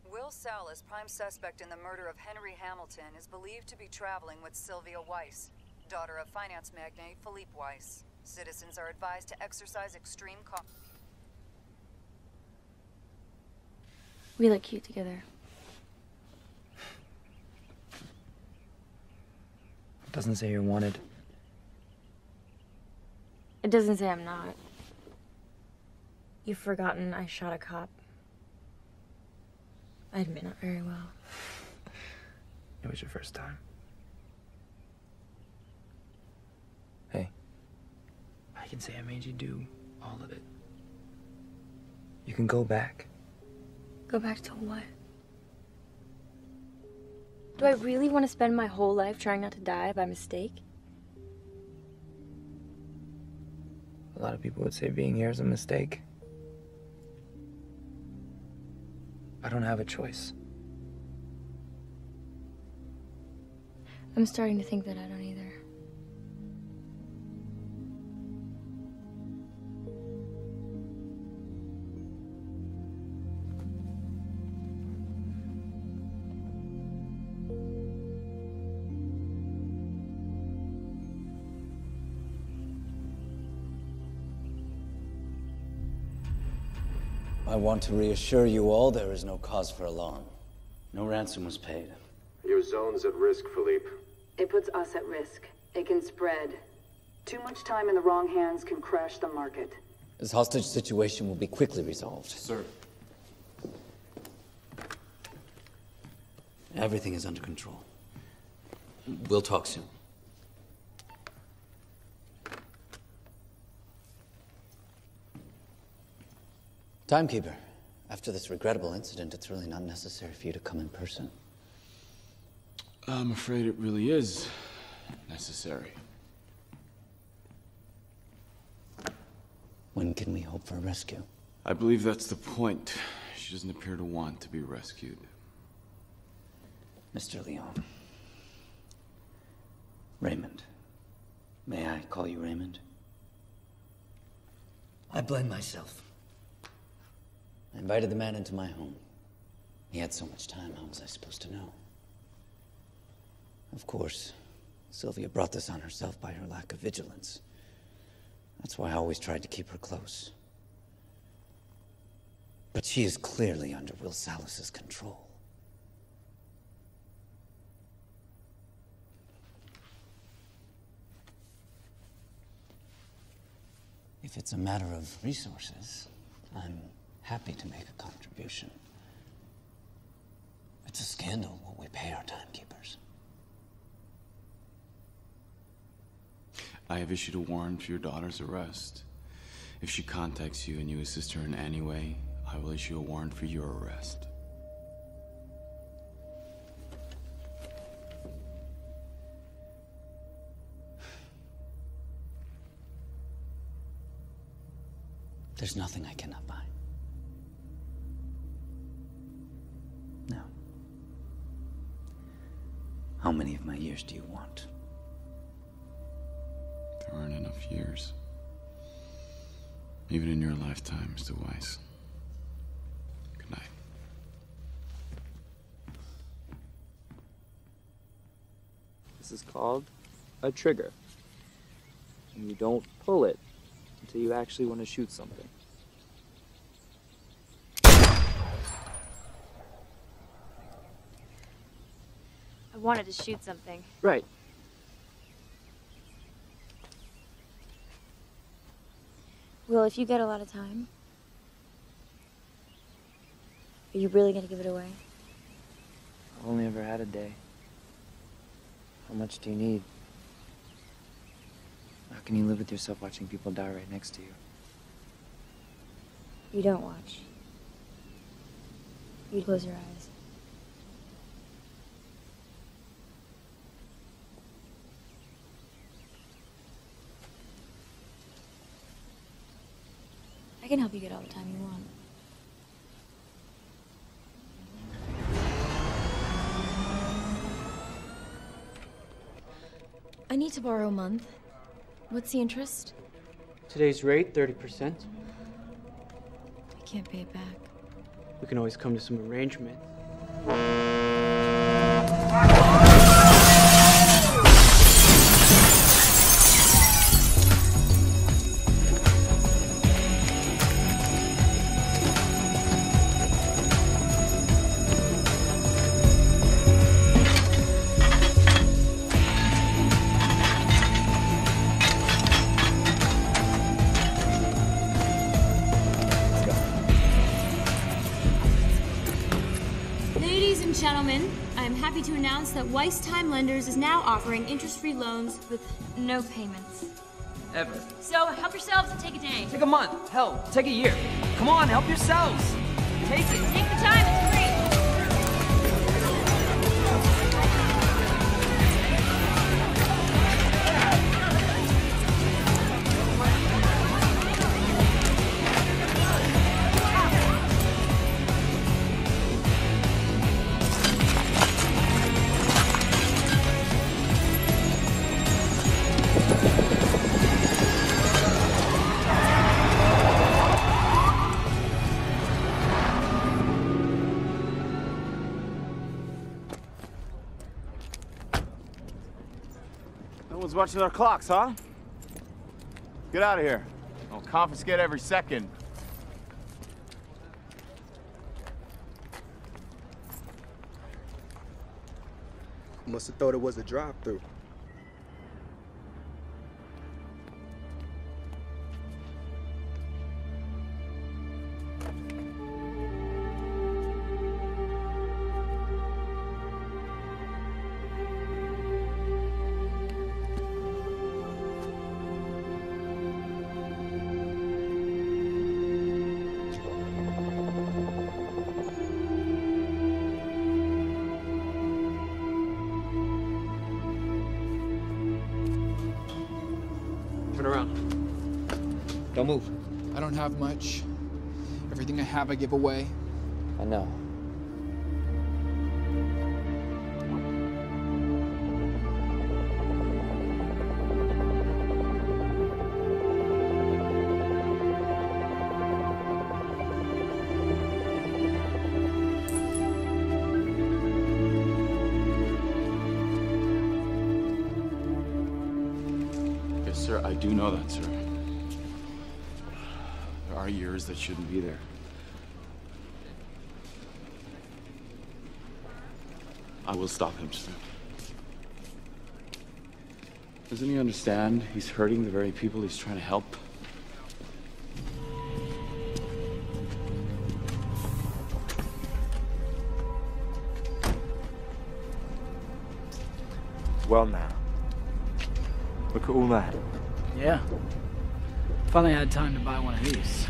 Will Salas, prime suspect in the murder of Henry Hamilton, is believed to be traveling with Sylvia Weiss, daughter of finance magnate Philippe Weiss. Citizens are advised to exercise extreme caution. We look cute together. It doesn't say you're wanted. It doesn't say I'm not. You've forgotten I shot a cop. I admit not very well. It was your first time. Hey, I can say I made you do all of it. You can go back. Go back to what? Do I really want to spend my whole life trying not to die by mistake? A lot of people would say being here is a mistake. I don't have a choice. I'm starting to think that I don't either. I want to reassure you all there is no cause for alarm. No ransom was paid. Your zone's at risk, Philippe. It puts us at risk. It can spread. Too much time in the wrong hands can crash the market. This hostage situation will be quickly resolved. Sir. Everything is under control. We'll talk soon. Timekeeper, after this regrettable incident, it's really not necessary for you to come in person. I'm afraid it really is necessary. When can we hope for a rescue? I believe that's the point. She doesn't appear to want to be rescued. Mr. Leon. Raymond. May I call you Raymond? I blame myself. I invited the man into my home. He had so much time, how was I supposed to know? Of course, Sylvia brought this on herself by her lack of vigilance. That's why I always tried to keep her close. But she is clearly under Will Salas's control. If it's a matter of resources, I'm happy to make a contribution. It's a scandal what we pay our timekeepers. I have issued a warrant for your daughter's arrest. If she contacts you and you assist her in any way, I will issue a warrant for your arrest. There's nothing I cannot buy. Now, how many of my years do you want? There aren't enough years. Even in your lifetime, Mr. Weiss. Good night. This is called a trigger. And you don't pull it until you actually want to shoot something. I wanted to shoot something. Right. Well, if you get a lot of time, are you really gonna give it away? I've only ever had a day. How much do you need? How can you live with yourself watching people die right next to you? You don't watch. You close your eyes. I can help you get all the time you want. I need to borrow a month. What's the interest? Today's rate, 30%. I can't pay it back. We can always come to some arrangement. Ladies and gentlemen, I'm happy to announce that Weiss Time Lenders is now offering interest-free loans with no payments. Ever. So help yourselves and take a day. Take a month. Hell, take a year. Come on, help yourselves. Take it. Take the time, it's free. No one's watching our clocks, huh? Get out of here. I'll confiscate every second. Must have thought it was a drive-through. Turn around. Don't move. I don't have much. Everything I have, I give away. I know. Yes, sir, I do know that, sir. There are years that shouldn't be there. I will stop him, sir. Doesn't he understand? He's hurting the very people he's trying to help. Well now. Look at all that. Yeah. Finally had time to buy one of these.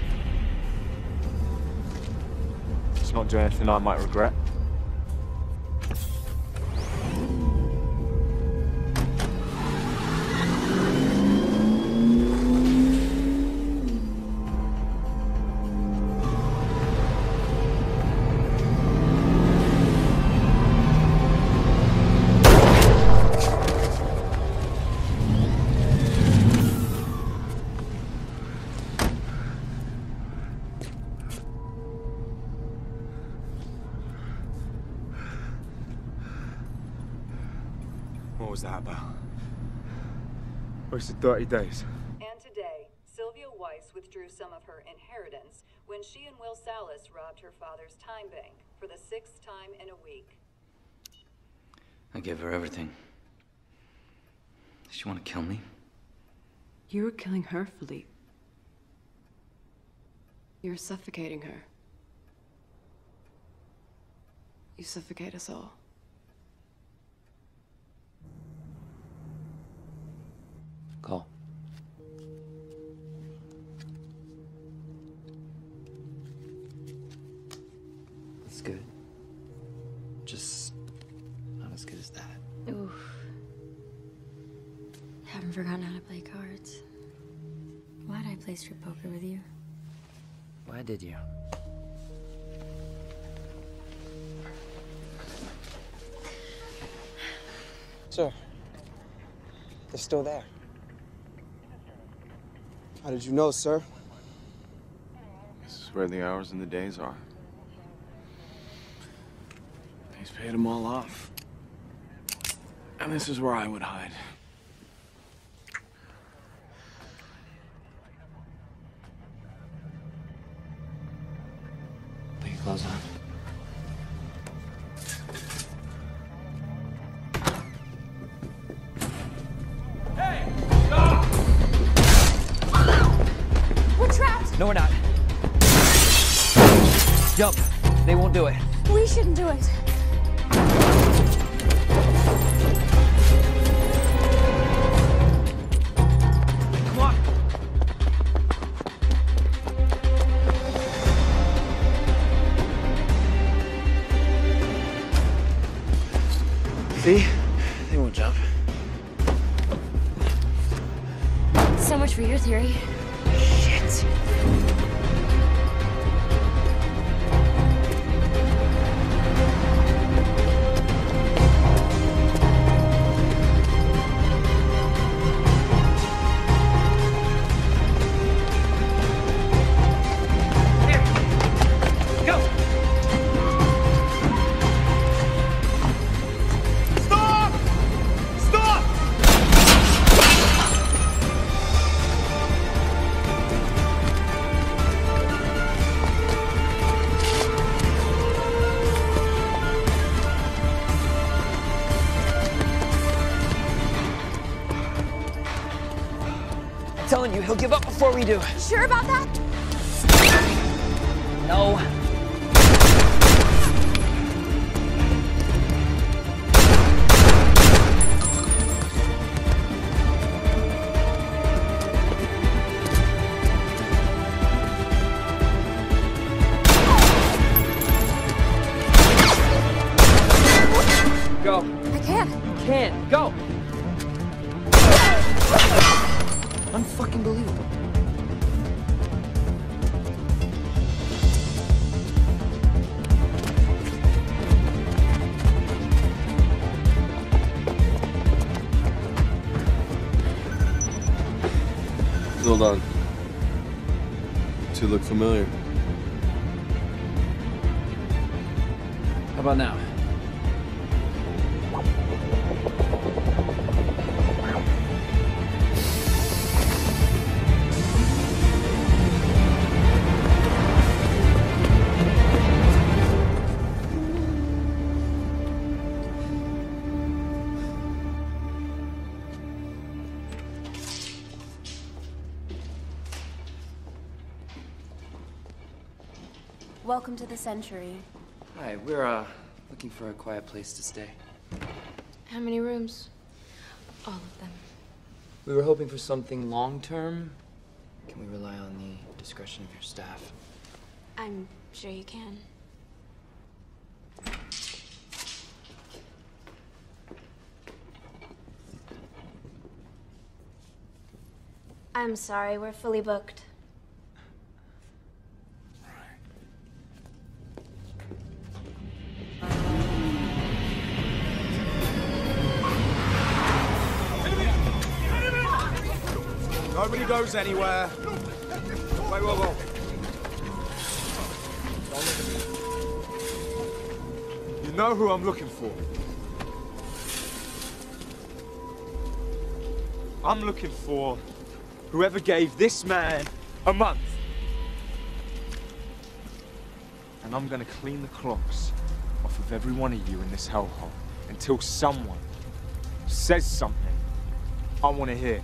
It's not doing anything I might regret. What was that about? Wasted 30 days. And today, Sylvia Weiss withdrew some of her inheritance when she and Will Salas robbed her father's time bank for the 6th time in a week. I gave her everything. Does she want to kill me? You were killing her, Philippe. You were suffocating her. You suffocate us all. Call. That's good. Just not as good as that. Oof. Haven't forgotten how to play cards. Why'd I play strip poker with you? Why did you? Sir, they're still there. How did you know, sir? This is where the hours and the days are. He's paid them all off. And this is where I would hide. Put your clothes on. We're trapped! No, we're not. Jump. They won't do it. We shouldn't do it. Come on. See? They won't jump. So much for your theory. Shit. before we do. Sure about that? No. Go. I can't. You can. Go. Unfucking believable. Hold on. Two look familiar. How about now? Welcome to the Century. Hi, we're looking for a quiet place to stay. How many rooms? All of them. We were hoping for something long-term. Can we rely on the discretion of your staff? I'm sure you can. I'm sorry, we're fully booked. Nobody goes anywhere. Wait, whoa. You know who I'm looking for. I'm looking for whoever gave this man a month. And I'm gonna clean the clogs off of every one of you in this hellhole until someone says something I want to hear.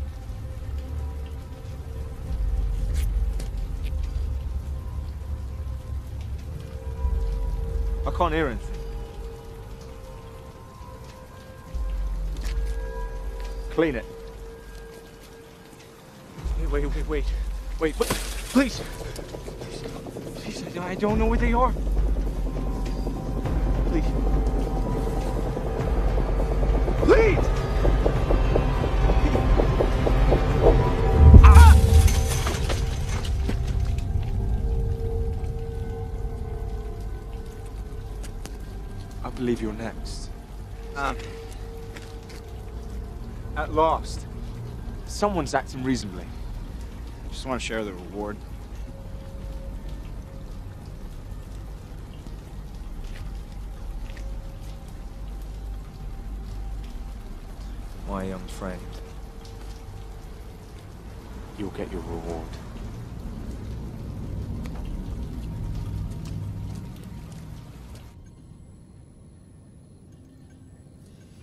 I can't hear anything. Clean it. Wait, please. Please, I don't know where they are. Please. Please! Ah! I believe you're next. At last, someone's acting reasonably. Just want to share the reward. My young friend, you'll get your reward.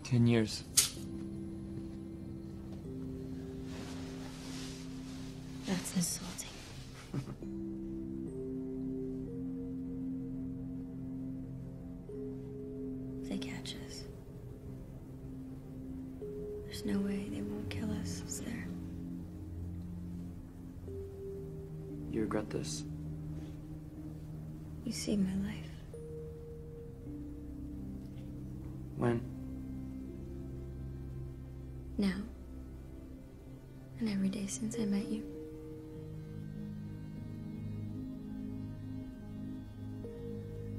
"10 years. That's insulting. If they catch us, there's no way they won't kill us, is there? You regret this? You saved my life. When? Now. And every day since I met you.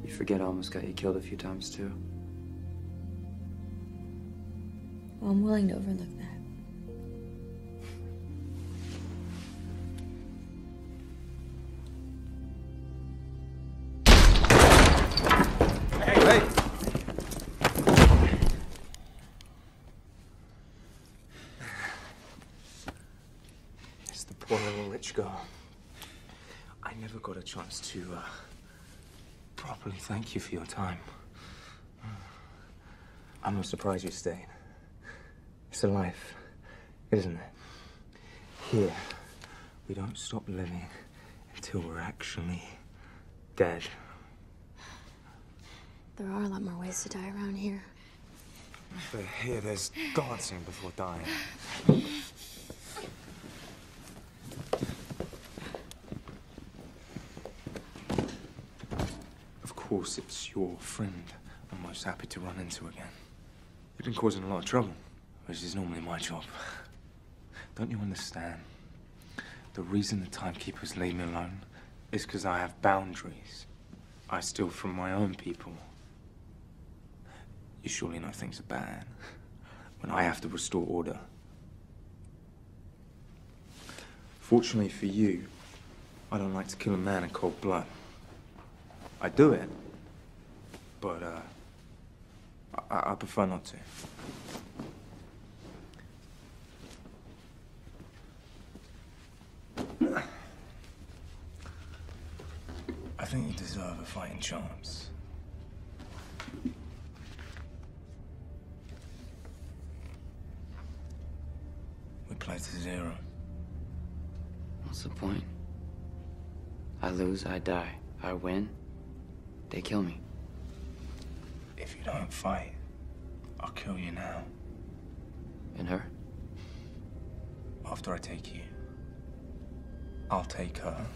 You forget I almost got you killed a few times, too. Well, I'm willing to overlook that. Hey! It's the poor little rich girl. I never got a chance to, properly thank you for your time. I'm not surprised you stayed. It's a life, isn't it? Here, We don't stop living until we're actually dead. There are a lot more ways to die around here. But here, there's dancing before dying. Of course, it's your friend I'm most happy to run into again. You've been causing a lot of trouble, which is normally my job. Don't you understand? The reason the timekeepers leave me alone is because I have boundaries. I steal from my own people. You surely know things are bad when I have to restore order. Fortunately for you, I don't like to kill a man in cold blood. I do it, but I prefer not to. I think you deserve a fighting chance. We play to 0. What's the point? I lose, I die. I win, they kill me. If you don't fight, I'll kill you now. And her? After I take you, I'll take her.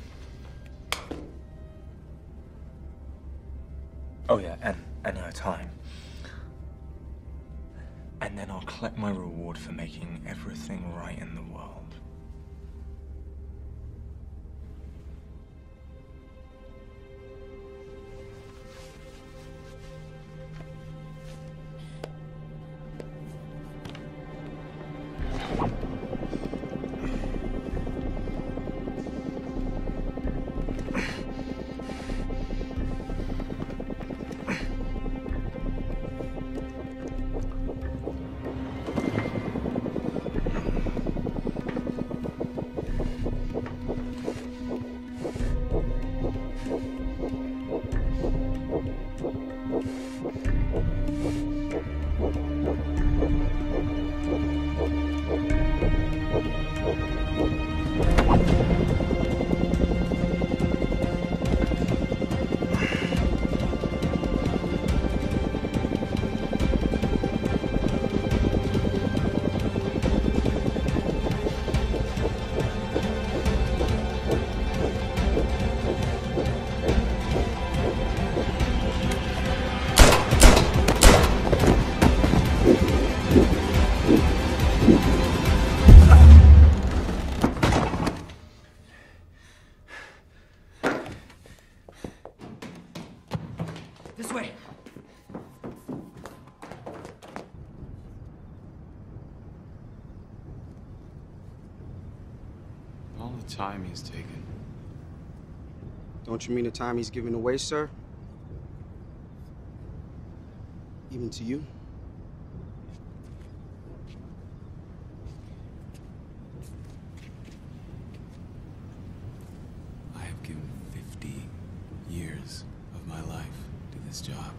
Oh yeah, and her time. And then I'll collect my reward for making everything right in the world. This way. All the time he's taken. Don't you mean the time he's giving away, sir? Even to you? I have given 50 years of my life to this job.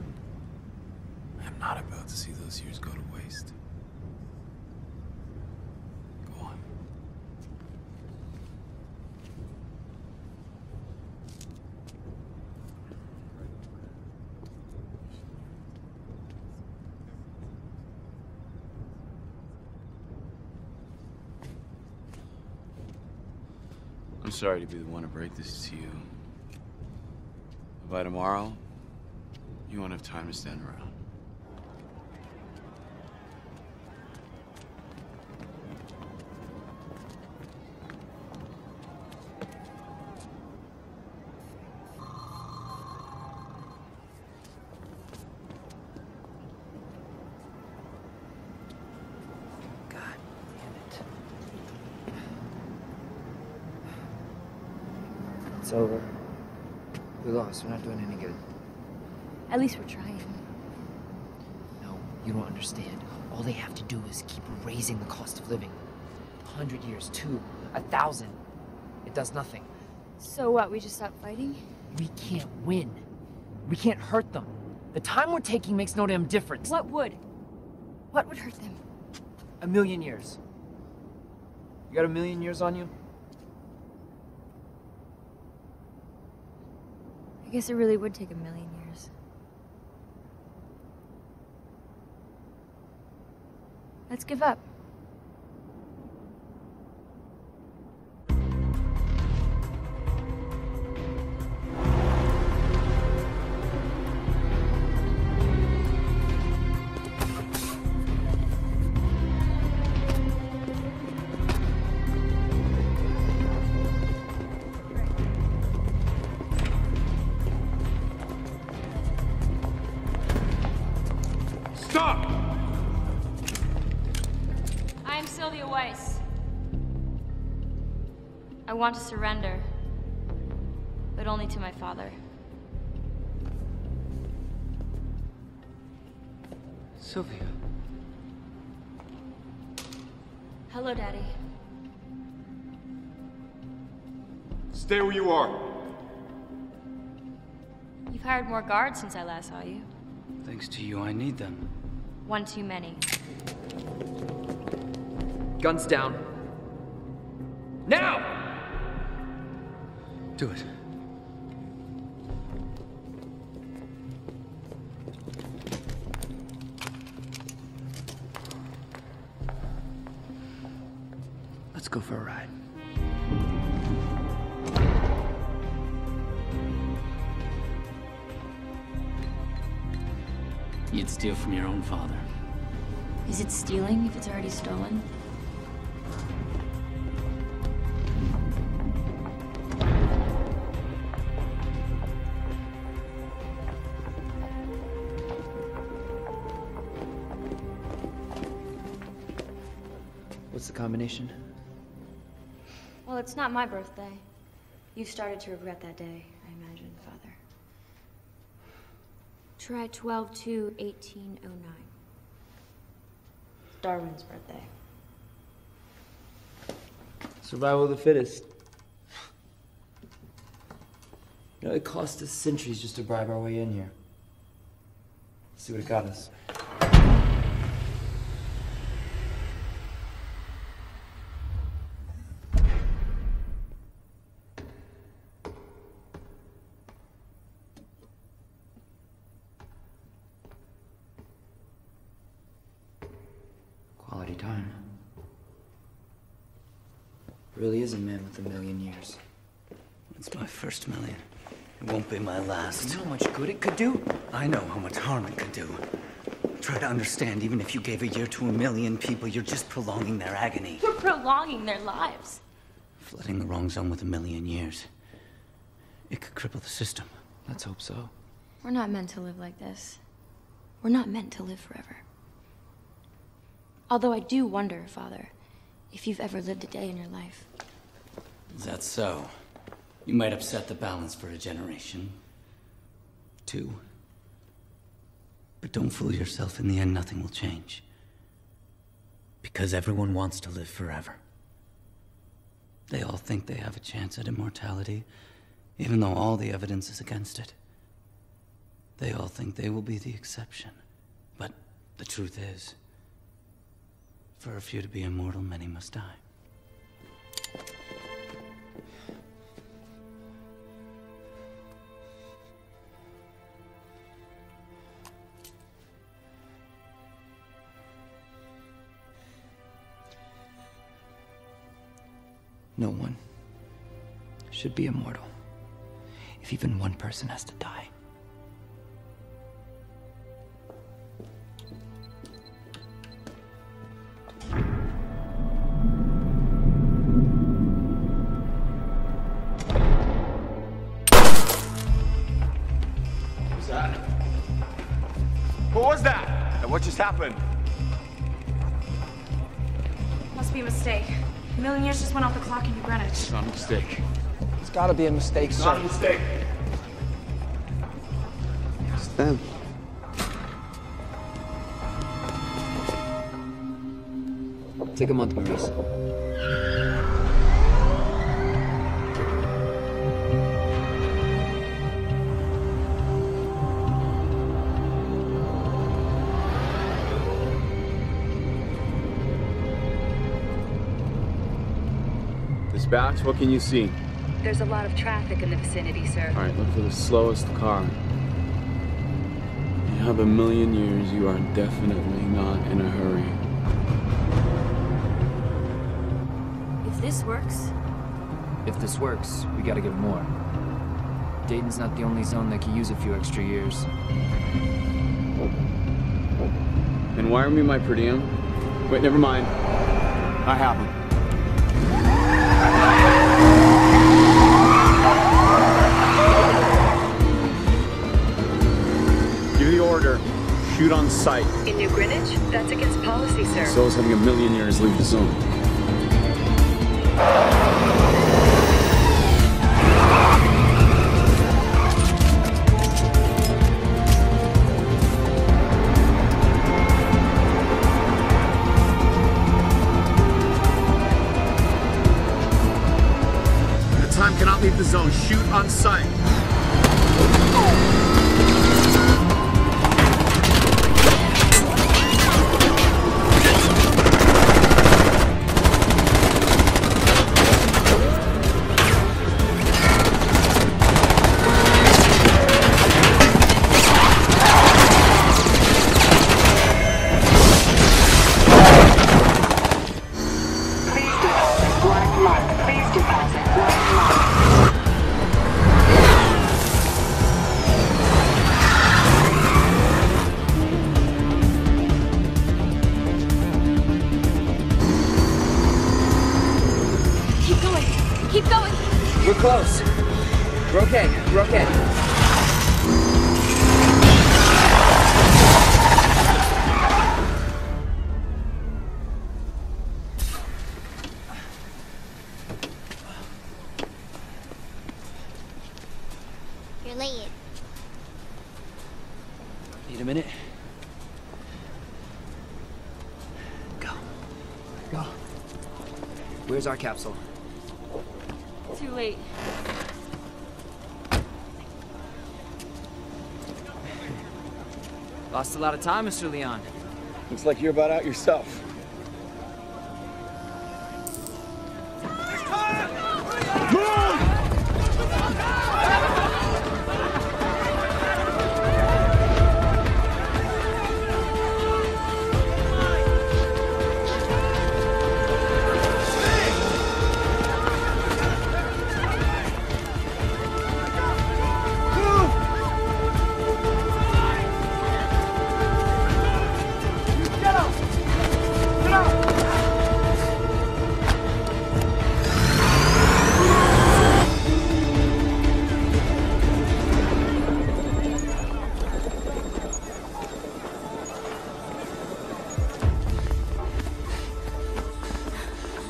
I'm not about to see those years go to waste. Go on. I'm sorry to be the one to break this to you. But by tomorrow, you won't have time to stand around. It's over. We lost. We're not doing any good. At least we're trying. No, you don't understand. All they have to do is keep raising the cost of living. 100 years, 2, 1,000. It does nothing. So what, we just stop fighting? We can't win. We can't hurt them. The time we're taking makes no damn difference. What would? What would hurt them? 1,000,000 years. You got 1,000,000 years on you? I guess it really would take 1,000,000 years. Let's give up. I want to surrender, but only to my father. Sylvia. Hello, Daddy. Stay where you are. You've hired more guards since I last saw you. Thanks to you, I need them. One too many. Guns down. Now! Do it. Let's go for a ride. You'd steal from your own father. Is it stealing if it's already stolen? What's the combination? Well, it's not my birthday. You started to regret that day, I imagine, Father. Try 12/2/1809. Darwin's birthday. Survival of the fittest. You know, it cost us centuries just to bribe our way in here. Let's see what it got us. Quality time. Really is a man with 1,000,000 years. It's my first 1,000,000. It won't be my last. You know how much good it could do? I know how much harm it could do. Try to understand, even if you gave a year to 1,000,000 people, you're just prolonging their agony. You're prolonging their lives. Flooding the wrong zone with 1,000,000 years. It could cripple the system. Let's hope so. We're not meant to live like this. We're not meant to live forever. Although I do wonder, Father, if you've ever lived a day in your life. Is that so? You might upset the balance for a generation. 2. But don't fool yourself. In the end, nothing will change. Because everyone wants to live forever. They all think they have a chance at immortality, even though all the evidence is against it. They all think they will be the exception. But the truth is, for a few to be immortal, many must die. No one should be immortal if even one person has to die. What's that? What was that? And what just happened? Must be a mistake. 1,000,000 years just went off the clock in New Greenwich. It's not a mistake. It's gotta be a mistake, It's sir. not a mistake. It's them. Take a month, Maurice. Dispatch, what can you see? There's a lot of traffic in the vicinity, sir. All right, look for the slowest car. You have 1,000,000 years. You are definitely not in a hurry. If this works... If this works, we gotta give more. Dayton's not the only zone that could use a few extra years. And wire me my per diem. Wait, never mind. I have him. Give the order. Shoot on sight. In New Greenwich? That's against policy, sir. So is having 1,000,000 years leave the zone. Cannot leave the zone. Shoot on sight. Close. We're okay. We're okay. You're late. Need a minute? Go. Go. Where's our capsule? Too late. Lost a lot of time, Mr. Leon. Looks like you're about out yourself.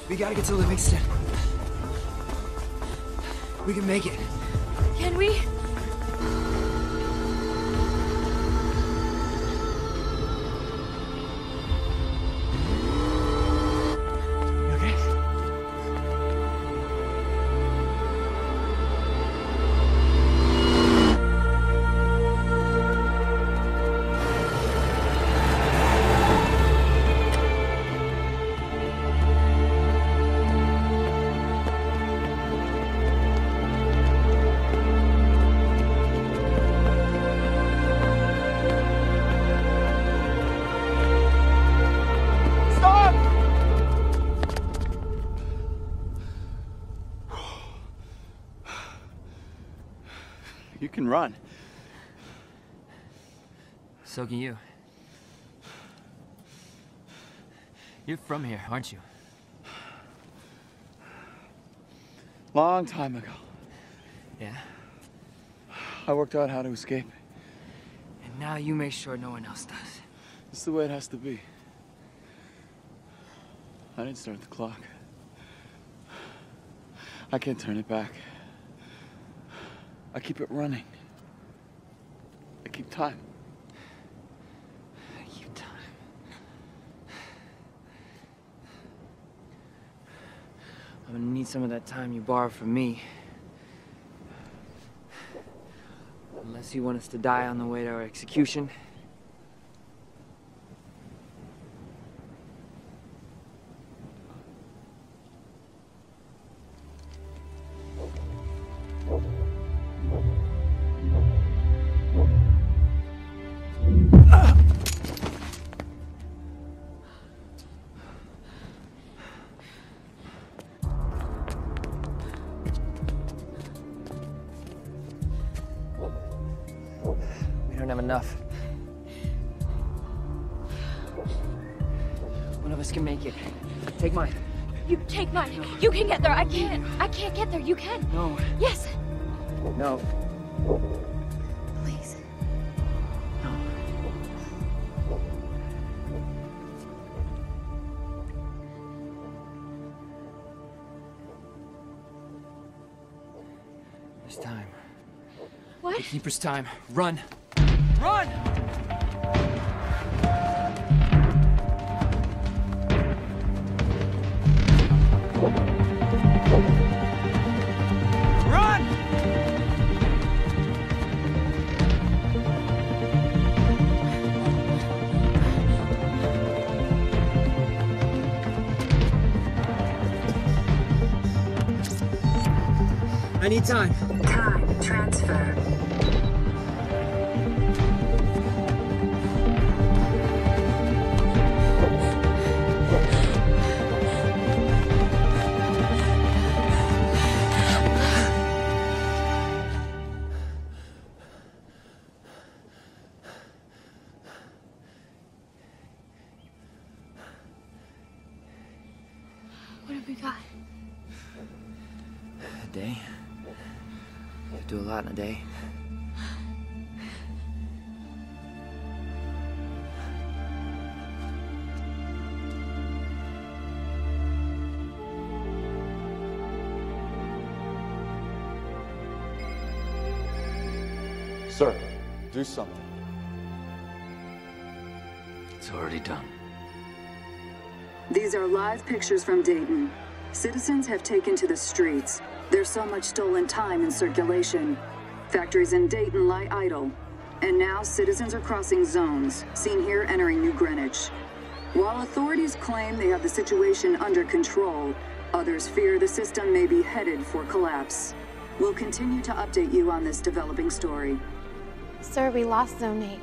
We gotta get to Livingston. We can make it. Can we? You can run. So can you. You're from here, aren't you? Long time ago. Yeah? I worked out how to escape. And now you make sure no one else does. It's the way it has to be. I didn't start the clock. I can't turn it back. I keep it running. I keep time. I keep time. I'm gonna need some of that time you borrowed from me. Unless you want us to die on the way to our execution. We don't have enough. One of us can make it. Take mine. You take mine. You can get there. I can't. I can't get there. You can. No. Yes. No. Please. No. It's time. What? The Keeper's time. Run! Run! Run! I need time. Time transfer. What have we got? A day. You do a lot in a day. Sir, do something. It's already done. These are live pictures from Dayton. Citizens have taken to the streets. There's so much stolen time in circulation. Factories in Dayton lie idle. And now citizens are crossing zones, seen here entering New Greenwich. While authorities claim they have the situation under control, others fear the system may be headed for collapse. We'll continue to update you on this developing story. Sir, we lost Zone 8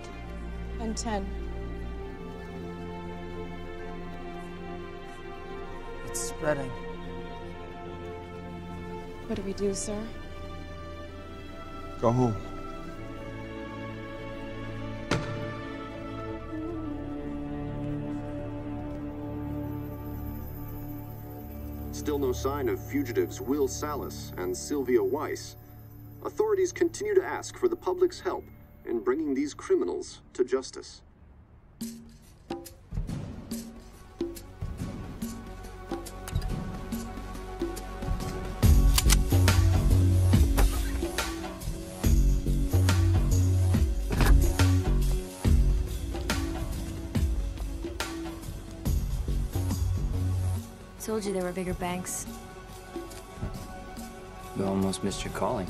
and 10. It's spreading. What do we do, sir? Go home. Still no sign of fugitives Will Salas and Sylvia Weiss. Authorities continue to ask for the public's help in bringing these criminals to justice. Told you there were bigger banks. You almost missed your calling.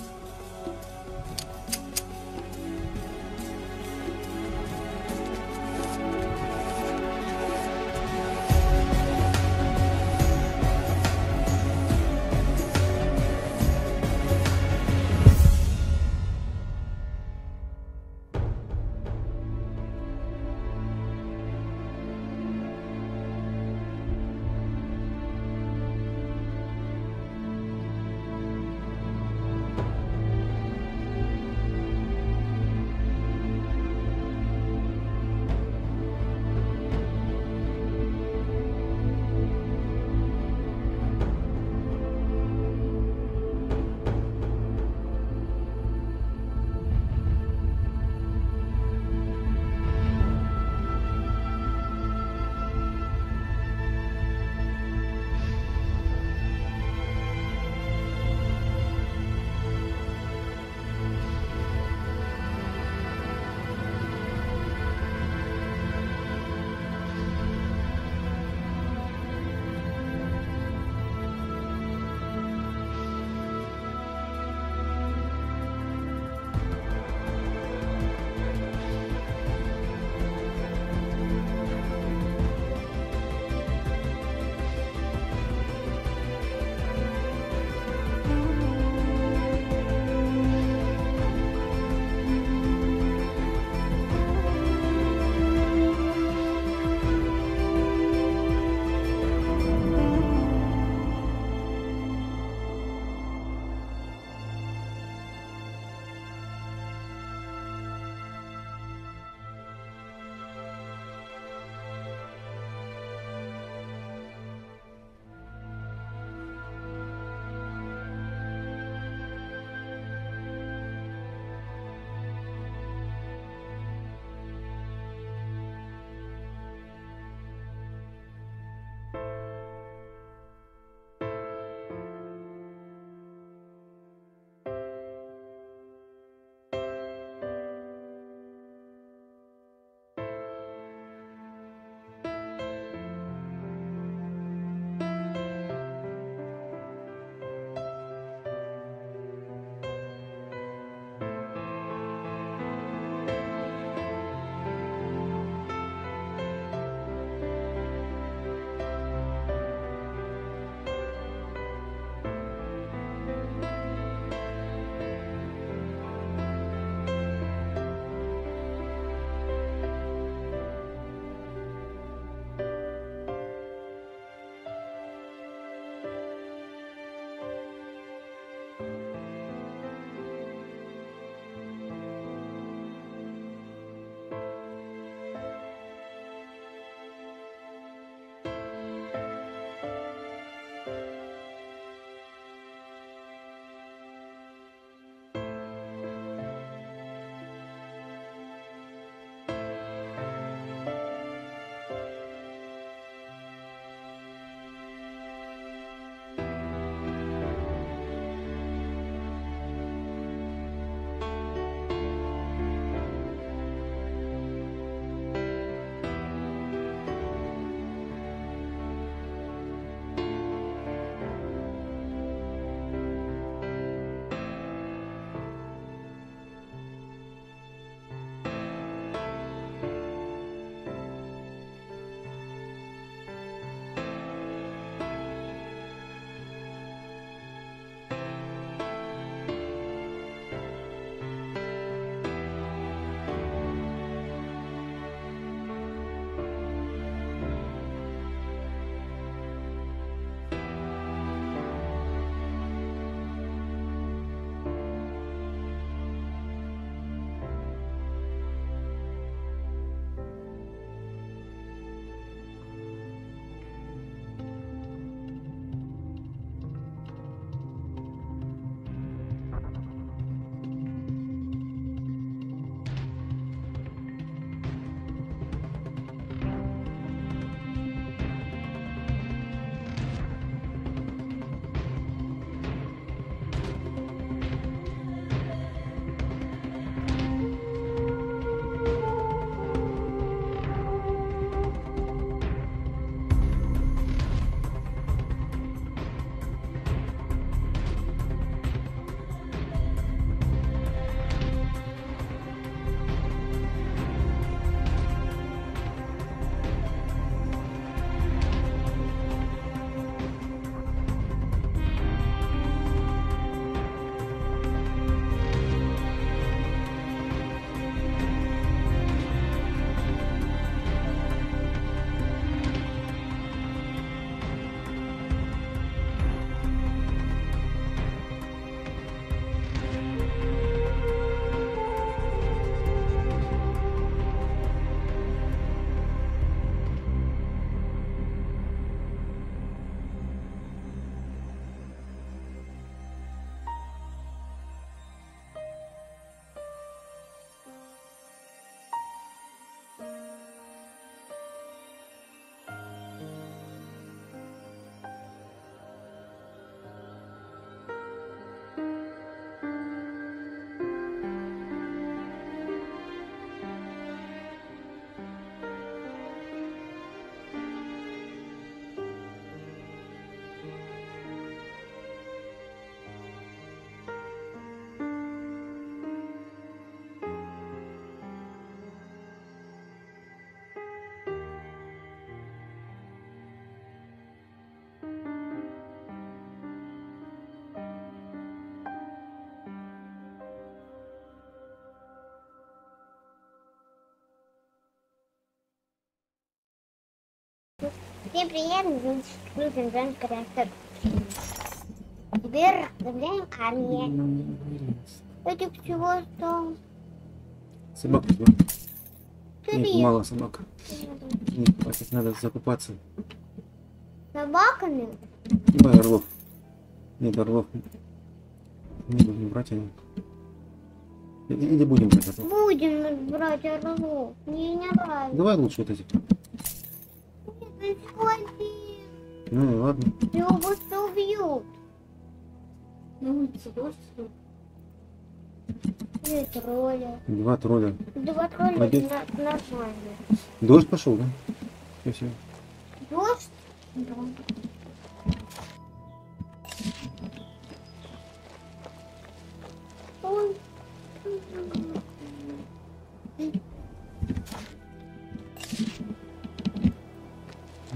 Всем приятно, слушаем Джанская. Теперь добавляем армию. Это всего что? Собака, да? Нет, мало собак. Нет, хватит, надо закупаться. Собаками? Давай орлов. Нет, орлов. Не будем брать они. Или будем брать орлов? Будем брать орлов. Мне не нравится. Давай лучше вот эти. Нет, один. Ну ладно. Его быстро убьют. На улице дождь. Две тролля. Два тролля. Два тролля нормально. Дождь пошел, да? Все. Дождь? Да. Ой.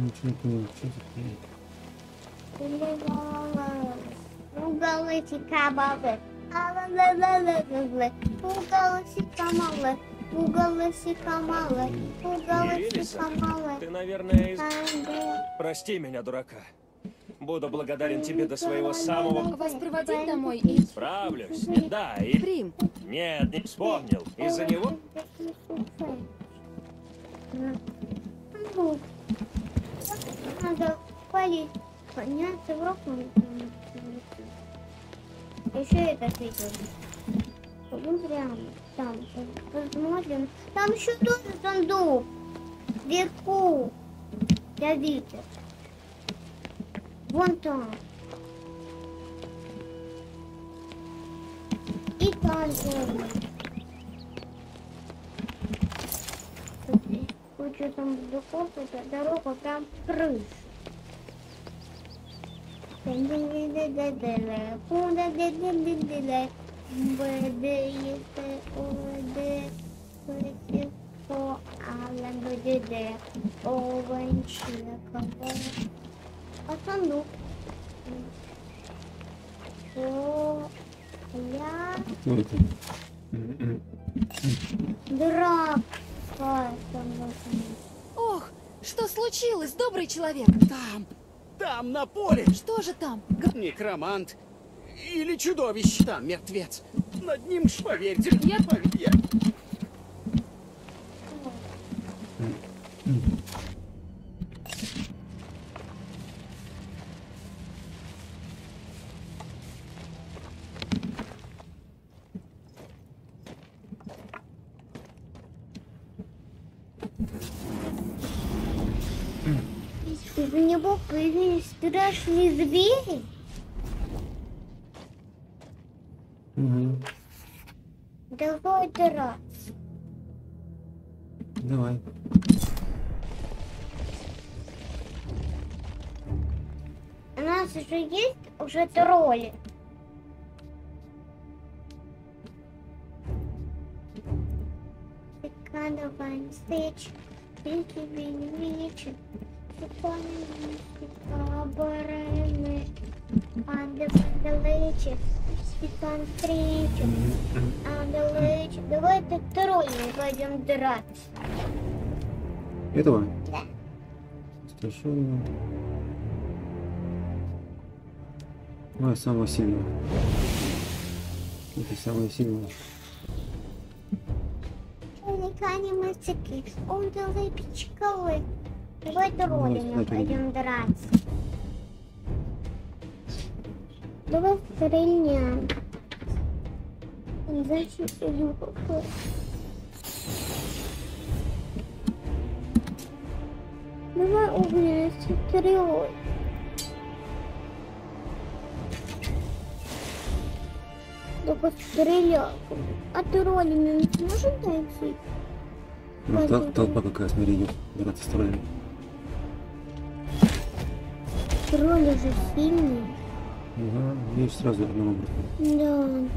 Ничего не понял, что такое? Уголочек кабалы. Уголочек камалы. Уголочек камалы. Уголочек камалы. Ты, наверное, Прости меня, дурака. Буду благодарен тебе до своего самого... Вас проводить домой и... Справлюсь. Да, и... Прим. Нет, не вспомнил. Из-за него? Надо палить. Подняться в руку. Еще это видео. Пойдем прямо. Там. Посмотрим. Там еще тоже сундук. Вверху. Я вижу. Вон там. И там тоже. Куча там сундуков, это дорога прям крыш. А сундук? Драка. Ох, что случилось, добрый человек? Там, на поле. Что же там? Некромант. Или чудовище. Там мертвец. Над ним, поверьте, я... Из него появились страшные звери. Давай драться. Давай. У нас уже тролли. Давай встречи. Вики, виничи. Обороны. Андалычи. Спитан встречи. Андалычи. Давай ты тролли пойдем драться. Этого? Да. Страшно. Давай самого сильного. Это самое сильное. Уникальные мальчики. Он делает пичковый. Давай троллями пойдем драться. Давай стрельнем. Зачем иду какой? Давай огненной стрелой. Только стрелял. А троллями не сможем дойти? Ну, толпа какая, смотри, идет. Драться с троллями. Тролли же сильные. Ага, видишь, сразу одного брата. Да.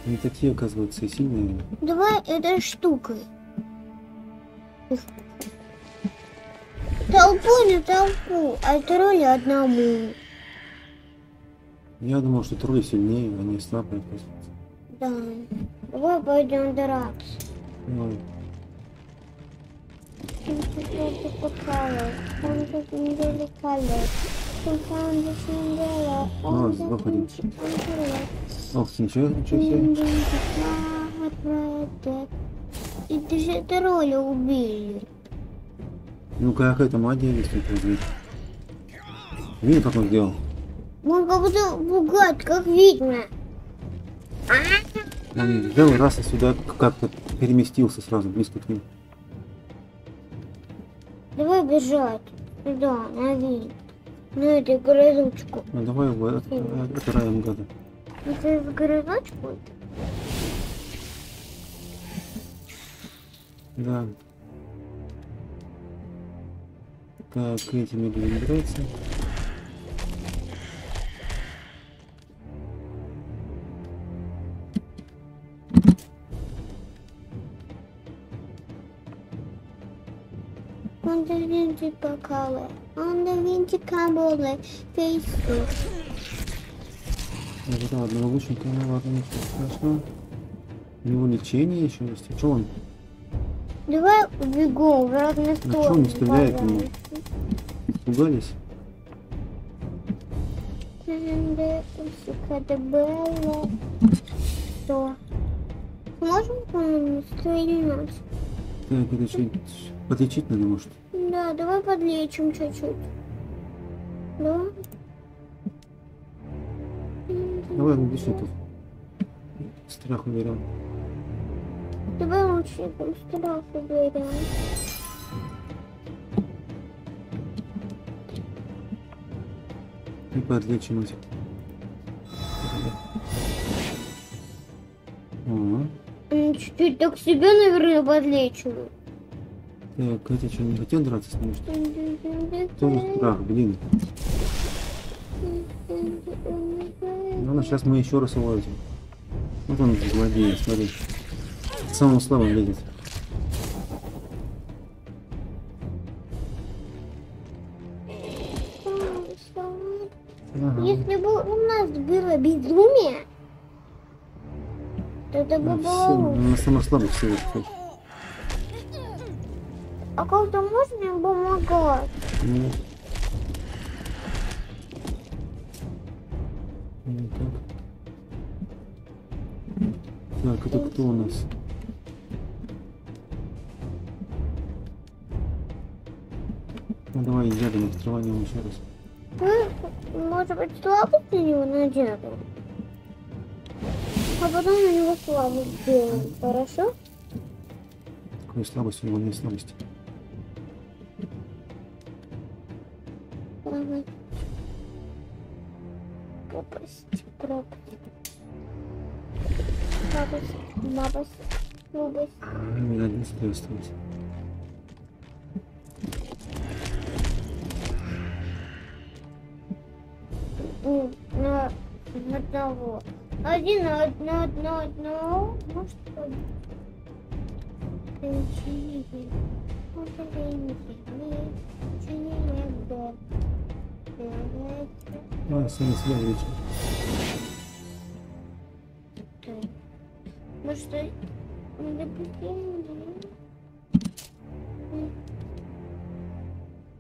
Они такие, оказывается, и сильные. Давай этой штукой. Толпу на толпу, а тролли одному. Я думал, что тролли сильнее, они слабые, оказывается. Да. Давай пойдем драться. Давай. выходим. Ох, ничего себе. И ты же это роли убили. Ну как это молодец, ты. Видишь, как он сделал? Он как будто бугат, как видно. Он сделал раз и сюда как-то переместился сразу близко к ним. Давай бежать сюда, на вид. На эту городочку. Ну давай его отираем гада. Это в городочку? Да. Так, этими будем драться. Он до винти покалывает. Он до винти каболы. Фейсбук. Да, одного лучника, ну ладно, ничего страшного. У него лечение еще есть. А что он? Давай убегу в разные стороны. А что он не стреляет ему? Испугались? Что? Можем по-моему стрелять? Так, это что, подлечить надо, может? Да, давай подлечим чуть-чуть. Да? Давай лучников. Страх уберем. Давай лучников страх уберем. И подлечим этих. Чуть-чуть так себя, наверное, подлечим. Так, это что, не хотел драться с ним, что ли? Тоже страх, блин. Ну, сейчас мы еще раз его этим. Вот он злодей, смотри. Самым слабым лезет. Ага. Если бы у нас было безумие, то это бы было лучше. На самых слабых всего, кстати. А как-то можно им помогать? Нет. Так, это кто у нас? Ну давай ядом отстреливаем еще раз. Может быть, слабость на него надену? А потом на него слабость сделаем, хорошо? Какой слабость? У него нет слабости. Ага. Пропасть, пропасть. Слабость, слабость, слабость. Мне один стрель остался. На одного. Один на одного. Ну что? Сами себя лечим. Ну что?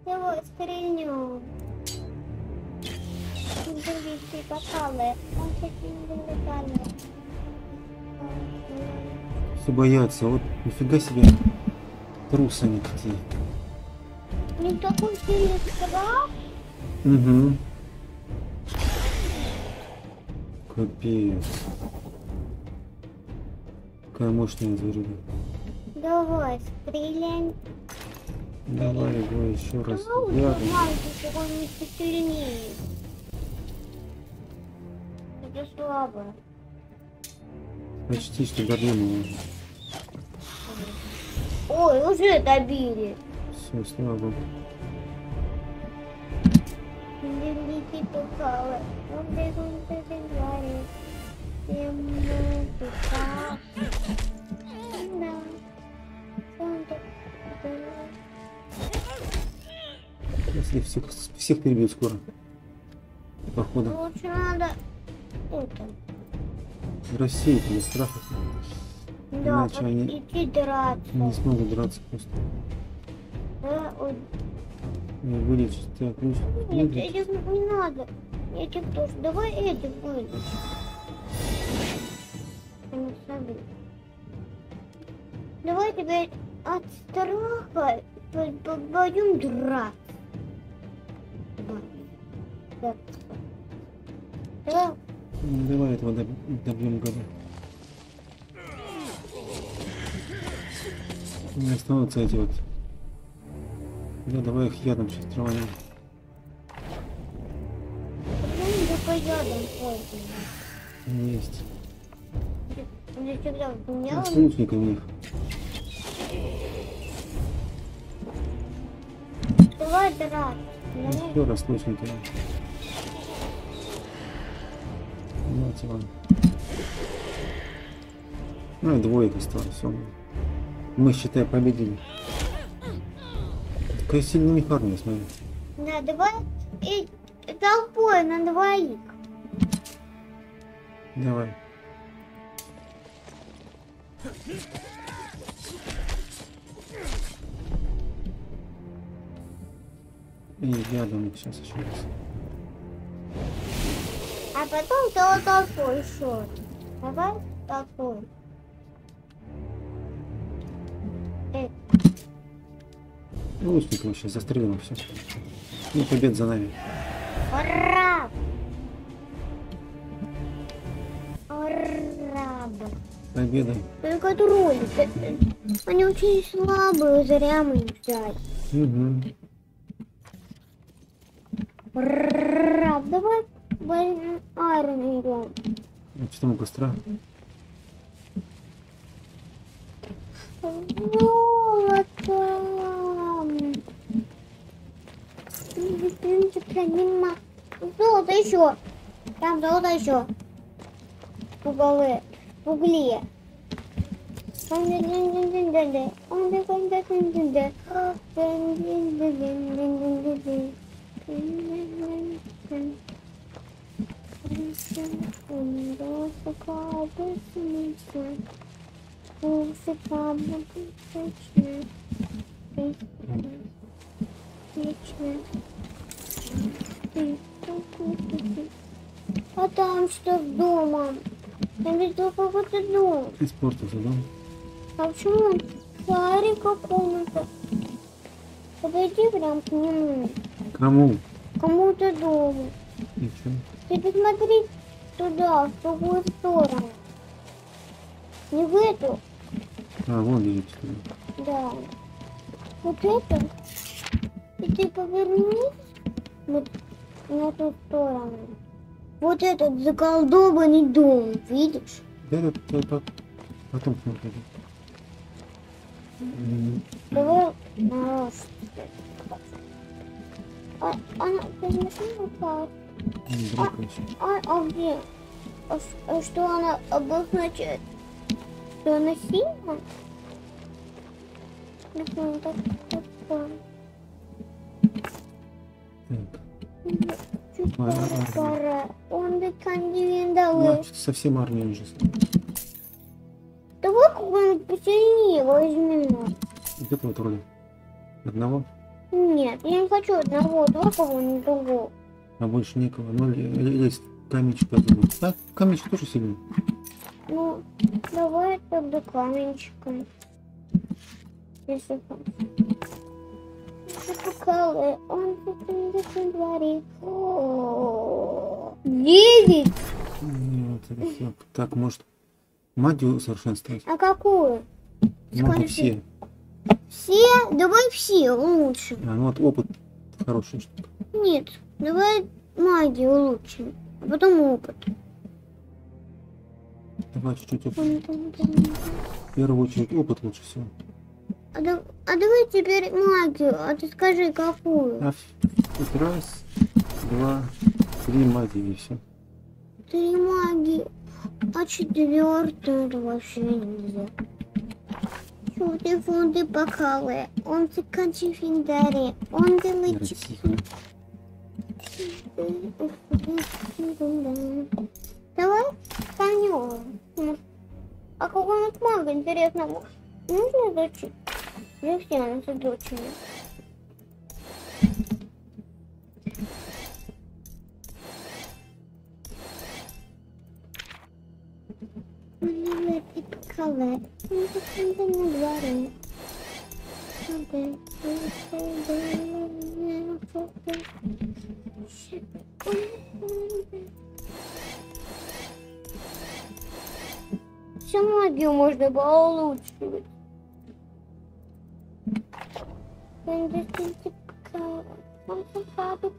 Давай стрельнем. Все боятся, вот нифига себе трусы они какие. Не такой сильный страх. Угу. Капец. Какая мощная зверюга. Давай, стреляем. Давай его еще раз. Мальчик, он не сильнее. Это слабо. Почти что добьем его. Ой, уже добили. Все, слава богу. Великий пухалы, он бегун забегает. Если всех перебьют скоро. Походу. Лучше надо это. Рассеять без страха. Да, иначе они идти драться. не смогут драться просто. Ой. Вылечить. Так, ключ. Нет, этих не надо. Этих тоже. Давай этих вылечить. Давай теперь от страха пойдем драться. Да. Давай. Давай этого добьем года. Не останутся эти вот. Да, давай их ядом сейчас траванем. Почему только ядом ходим? Есть. Ты всегда поменяла? С лучниками их. Давай драться. Еще раз с лучниками. Вот вам. Ну и двоек осталось. Все. Мы, считай, победили. Какая сильная у них армия, смотри. Да, давай и толпой на двоих. Давай. И ядом их сейчас еще раз. А потом толпой еще. Давай толпой. Лучников сейчас застрелим все. И побед за нами. Ура! Ура! Победа. Только тролли. Они очень слабые, зря мы их взяли. Угу. Ура! Давай возьмем армию. Что там у костра? Золото! Золото еще! Там золото еще! В угле. А там что с домом? Я видел какой-то дом. Испортился дом. А почему шарик какому-то? Подойди прям к нему. Кому? Кому-то дому. Ничего. Ты посмотри туда, в другую сторону. Не в эту. А, вон лежит. Да. Вот это. И ты повернись вот на ту сторону. Вот этот заколдованный дом, видишь? Это потом смотрим. Давай на раз. Она, посмотри на карту. А где? А что она обозначает? Что она сильная? Он бы кандидат. Совсем армия уже. Давай какого-нибудь посильнее возьмем. Вот этого тролля. Одного? Нет, я не хочу одного, давай кого-нибудь другого. А больше никого. Ну, есть каменчик один. А, каменчик тоже сильный. Ну, давай тогда каменчиком. Если покалы, он в дворе. 9! Нет, это все. Так, может, магию усовершенствовать? А какую? Могу все. Все? Давай все лучше. А, ну вот опыт хороший. Нет, давай магию улучшим, а потом опыт. Давай чуть-чуть опыт. В первую очередь опыт лучше всего. А давай теперь магию, а ты скажи какую? Раз, два, 3 магии и все. 3 магии, а 4 это вообще нельзя. Фунты покалы, он заканчивает финдари, он делает. Давай станем. А какой-нибудь мага, интересно, нужно дочь? Или все нас дочери? туалет. На дворе. Всю магию можно было улучшить.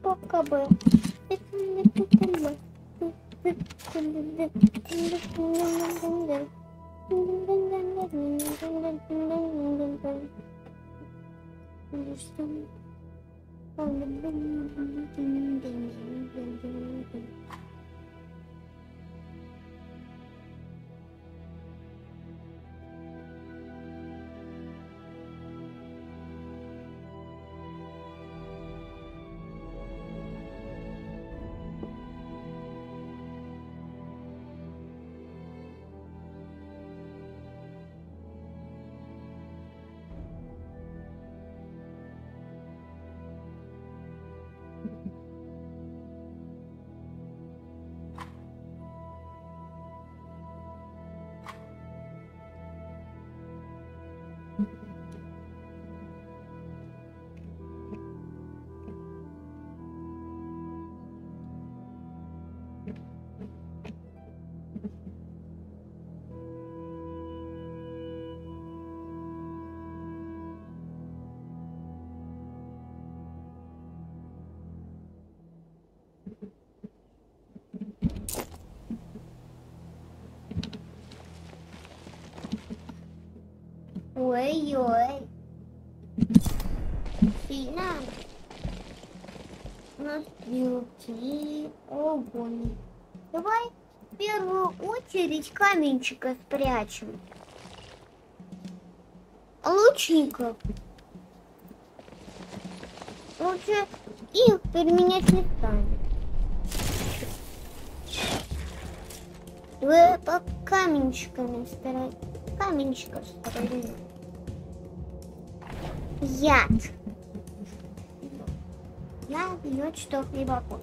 Пока бы. Ой-ой. Сильно. У нас стрелки. Огонь. Давай в первую очередь каменчика спрячем. Лучников. Лучше их переменять местами. Вы по каменчиками старайтесь. Каменчиков строили. Яд. Я бьет, что хлебокон.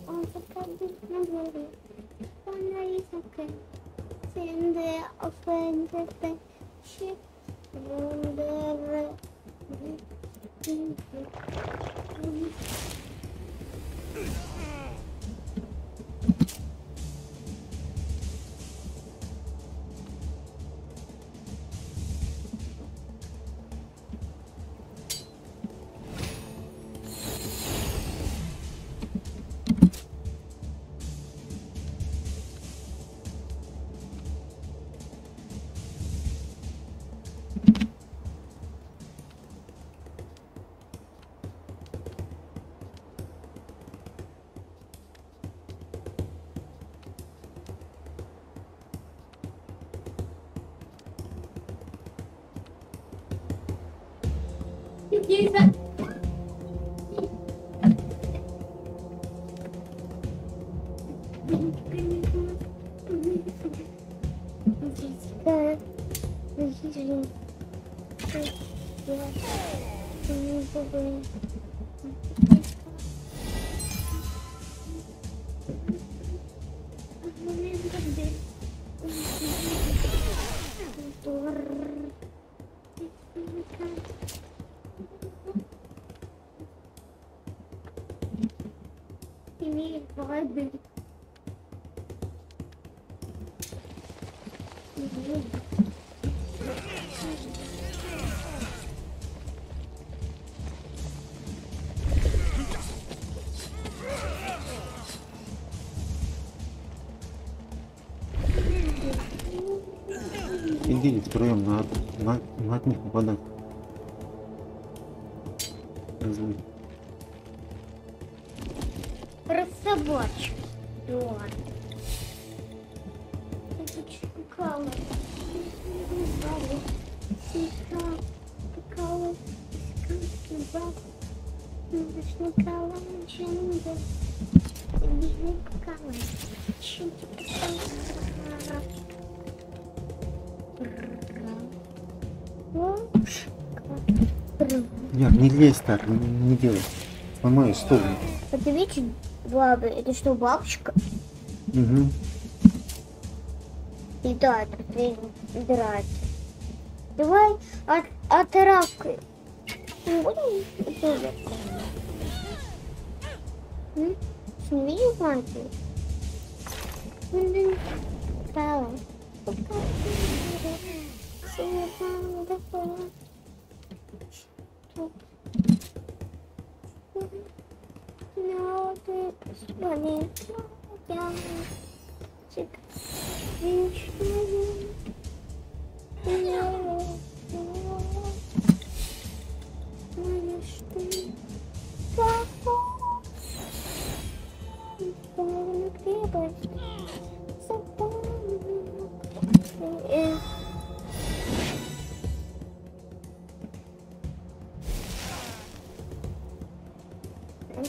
Он заходит на дворе. Он нарисовкой. Сенде офендете. Щит. Вундеры. Иди втроем на от них попадать. Про собачку. Да. Это чекала. Нет, не лезь так, не делай. Сломаю стол. Это видите, бабы, это что, бабочка? Угу. И да, тут драть. Давай от равки. Не будем тоже. Смею мать. Стало.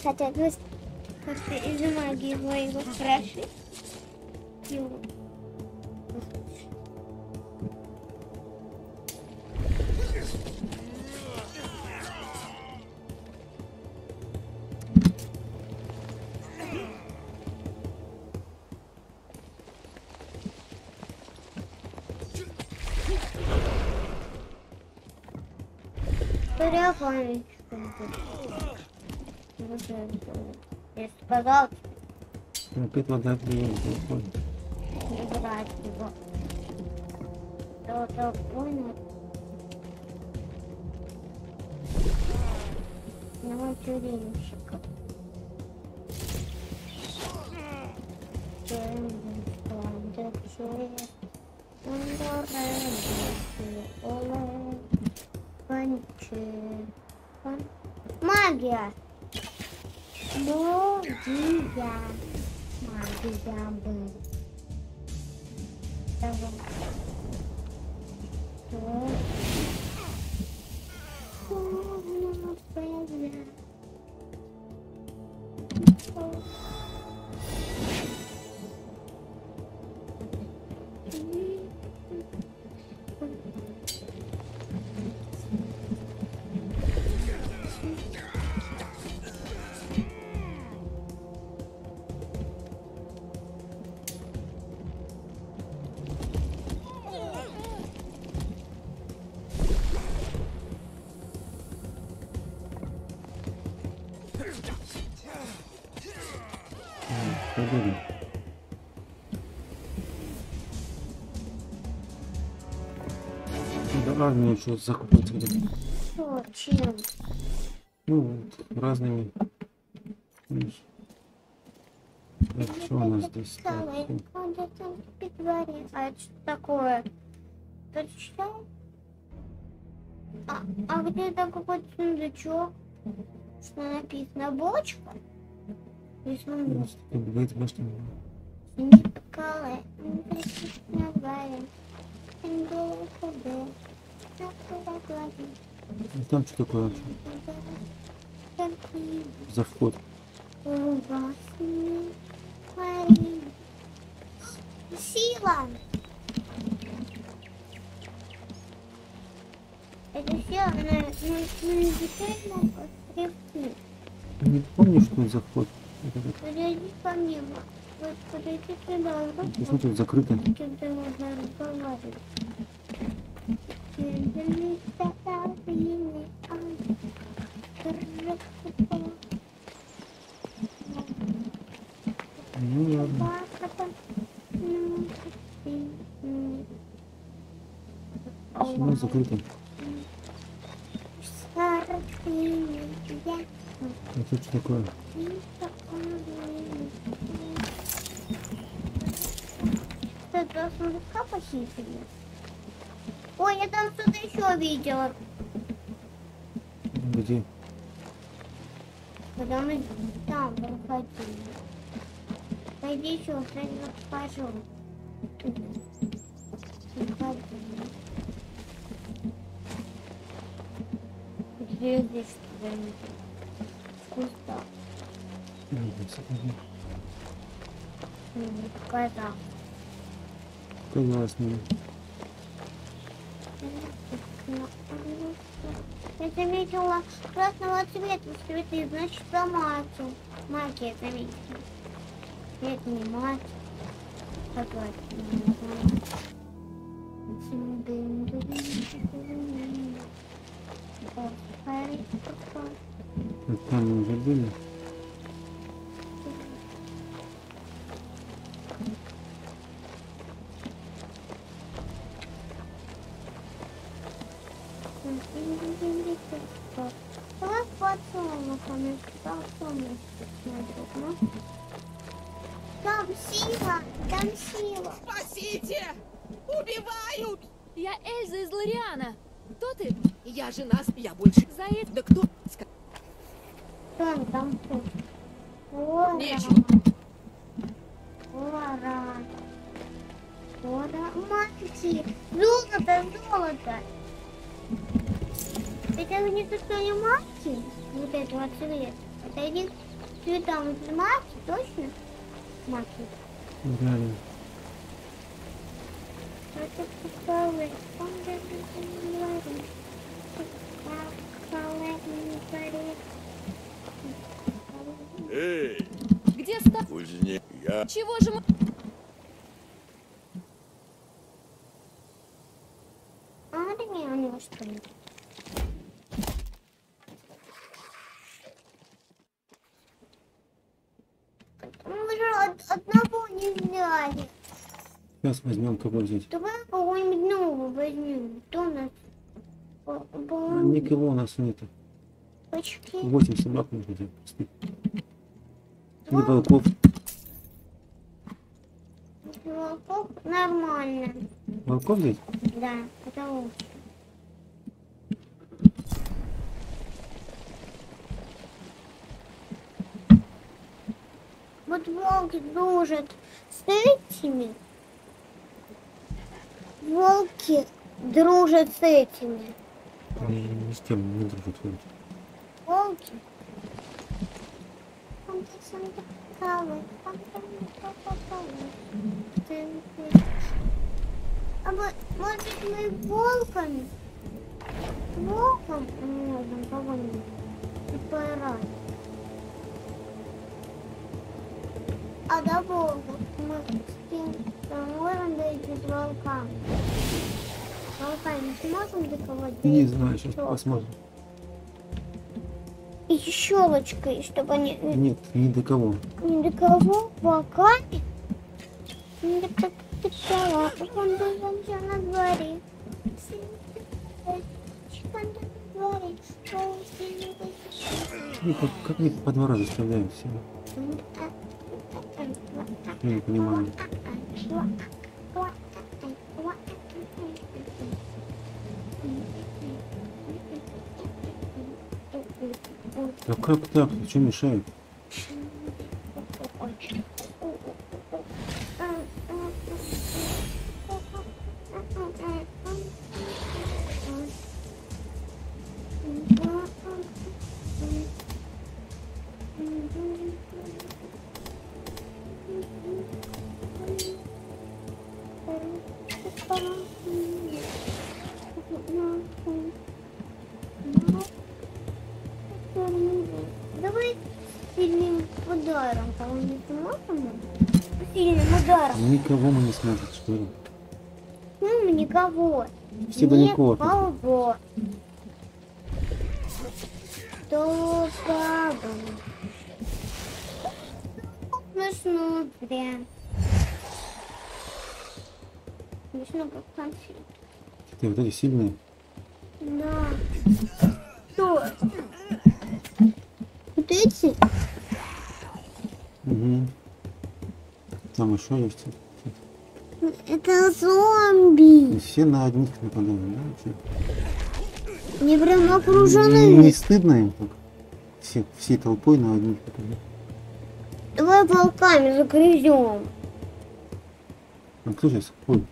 Хотя бы как-то из-за магии его хороши. Если, пожалуйста. Опять вода приедет. Не брать его. Кто-то понял. Ну, тюремщика. Магия! Магия! Магия был. Да разные еще закупать где-то. Что, чем? Ну, вот, разными. Так, что у нас здесь? А это что такое? Ты читал? А где-то какой-то сундучок? Что написано? Бочка? И сундук. Там что такое вообще? За вход. Сила! Это сила, она детей могут скрипты. Не помнишь, что за вход? Подойди ко мне, вот подойди туда. Почему тут закрыто? Кем-то можно разговаривать. Ну ладно. Почему закрыто? Это что такое? Что-то сундука похитили. Ой, я там что-то еще видела. Где? Когда мы там проходили. Пойди еще, сразу покажу. Где здесь что-нибудь? Вкусно. Показал. Казалось мне. Я заметила красного цвета цветы, значит, по мату. Магия заметила. Это не мать. Согласна. Там мы уже были. Давай подсолнухами. Там сила, там сила. Спасите! Убивают! Я Эльза из Лориана. Кто ты? Я жена, я больше... Заед. Да кто? Там кто? Ора. Нечего. Ора. Мальчик. Золото. Это не то, что не мальчик, вот этого цвета. Это один цветом из мальчик, точно? Мальчик. Реально. Это какой? Эй! Где став? Кузнец, я... Чего же мы... Армия у него что ли? Мы же одного не взяли. Сейчас возьмем кого взять. Давай кого-нибудь нового возьмем. Кто у нас? Никого у нас нету. Почти. 8 собак нужно взять. И волков. Волков нормально. Волков взять? Да, это лучше. Вот волки дружат с этими. Волки дружат с этими. Ни с кем не дружат волки. Волки. А вот, может мы волками? Волком можем кого-нибудь поиграть. А до волков мы с кем можем дойти с волками? Волками сможем до кого-то? Не знаю, сейчас посмотрим. И щелочкой, чтобы они... Нет, ни до кого. Ни до кого? Волками? Ни до кого? Он даже на дворе. Ну, как они по 2 раза стреляют все. Я не понимаю. Да как так? Что мешает? Давай сильным ударом кого-нибудь можем? Сильным ударом. Никого мы не сможем, что ли? Ну, никого. Все далеко. Никого. То папа. Смешно прям. Смешно как конфет. Ты вот эти сильные? Да. Что? Вот эти? Угу. Там еще есть. Это зомби. И все на одних нападают, да? Вообще? Они прям окружены. Не стыдно им так? Всей толпой на одних нападают. Давай волками загрызем. А кто сейчас ходит?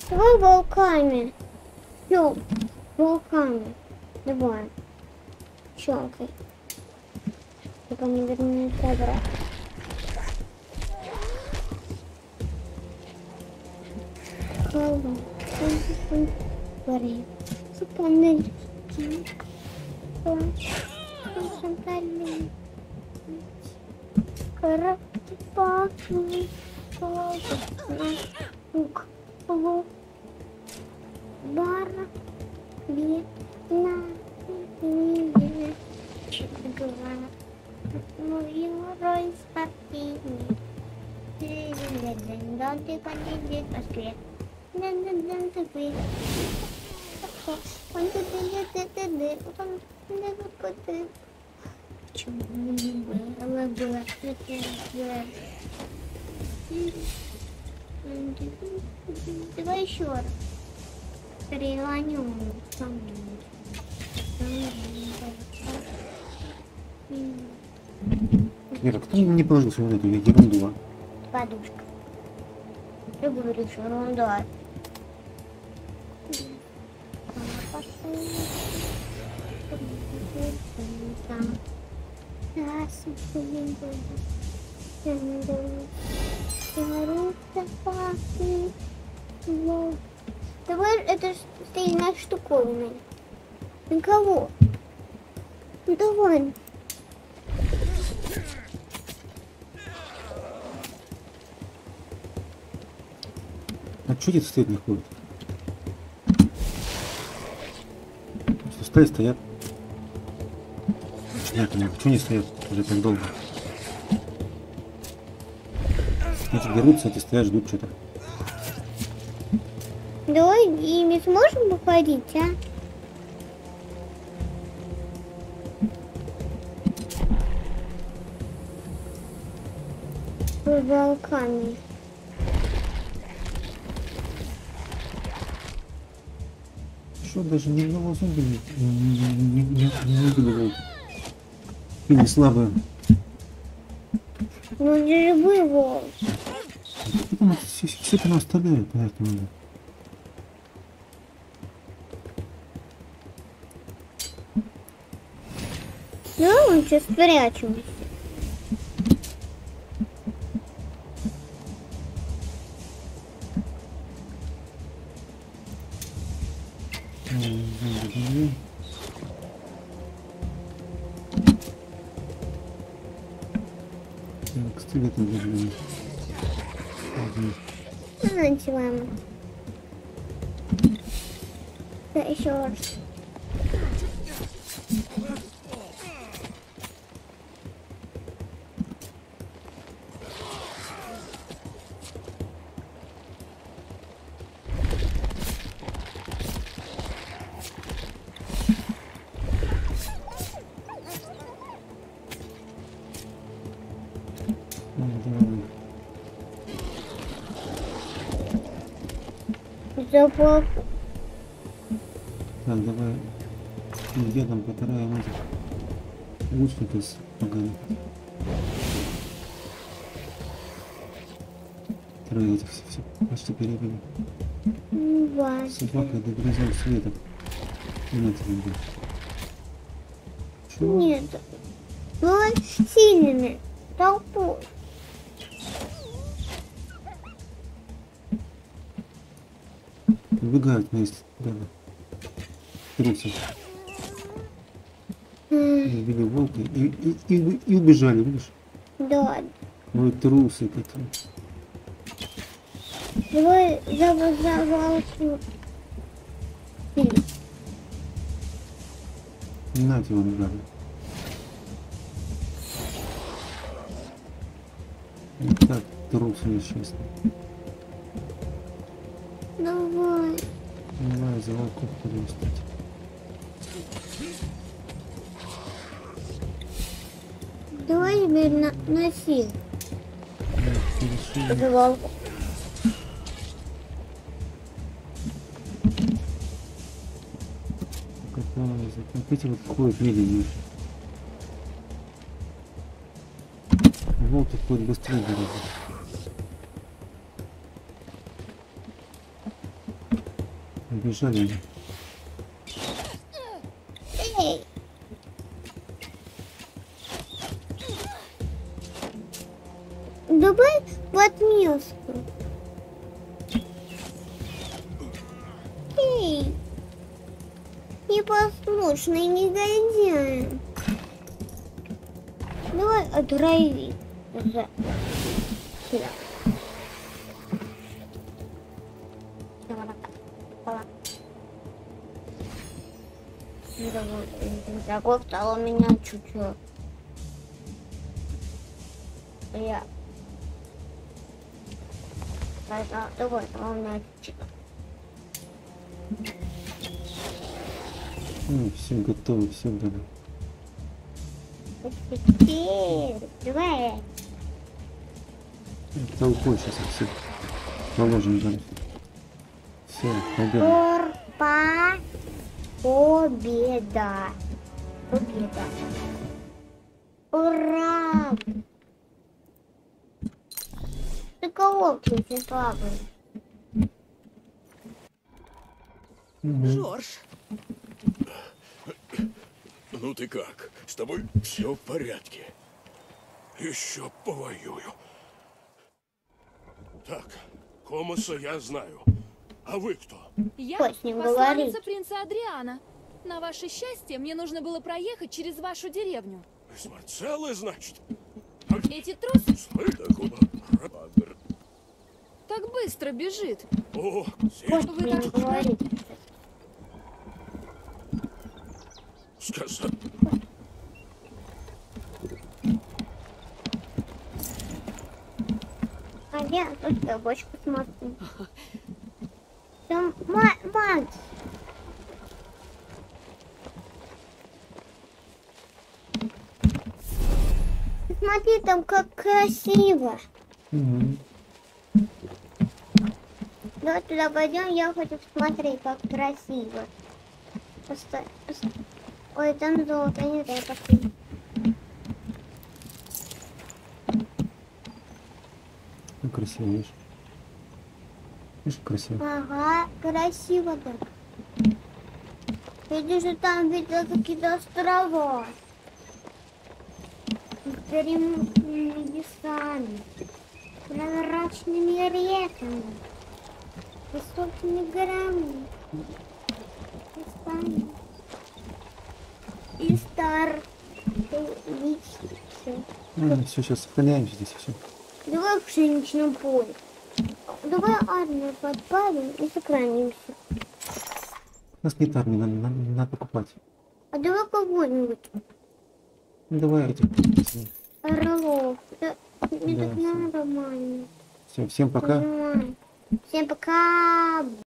Давай волками. Все, волками. Давай. Щелкай. Только не вернется обратно. Рой спортивный. Да ты подойдет быстрее. Давай еще раз. Переланем. Вера, кто не положил всю эту ерунду, а? Подушка. Я говорю, что ерунда. Давай, это стильная штуковина. На кого? Ну давай. А что здесь стоит не ходит? Что стоят? Нет, почему не стоят уже так долго? Эти дерутся, эти стоят, ждут что-то. Давай ими сможем походить, а? С волками. Что, даже ни одного зомби не выглядел. Или слабые. Ну не живой волк. Все это оставляют, поэтому. Ну, он сейчас спрячемся. Кстати, это даже... Знаете, мама. Да, еще раз. Запах. Так, давай дедом потараем этих лучников с погони. Трое этих все почти перебили. Собака догрызал светом. Нет, ребят. Нет. Было сильными. Толпой. Убегают вместе, да. Трутся. Убили волка и убежали, видишь? Да. Ой, трусы какие. Давай за волку. Нате его не надо. И так, трусы несчастные. Давай. Давай за волков будем стать. Давай теперь носи. За волку. Эти вот ходят медленнее. Волки ходят быстрее гораздо. Убежали они. Эй! Давай в отместку. Эй! Непослушный негодяй. Давай отрави. Сюда. Врагов стало у меня чуть-чуть. Я. Давай, мячик. Все готово, все готово. Давай. Толпой сейчас все положим там. Все, победа. Победа. Победа. Ура! Ты кого ты слабый? Жорж. Ну ты как? С тобой все в порядке? Еще повоюю. Так, Комоса я знаю. А вы кто? Я С ним посланница принца Адриана. На ваше счастье, мне нужно было проехать через вашу деревню. Из Марцеллы, значит? Эти трусы Такого... так быстро бежит. О, Вы так говорите. Сказать. А я тут бочку смотрю. Там мать. Смотри, там как красиво. Давай туда пойдем, я хочу посмотреть, как красиво. Ой, там золото, не знаю, как. Ну, красиво, видишь? Видишь, красиво. Ага, красиво так. Я даже там видела какие-то острова. С гремучими лесами, прозрачными реками, высокими горами, лесами. И стар. Все, сейчас сохраняемся здесь, все. Давай в пшеничном поле. Давай армию подпалим и сохранимся. У нас нет армии, надо покупать. А давай кого-нибудь. Давай этих. Орлов. Да, мне так нормально. Все, всем пока. Всем пока.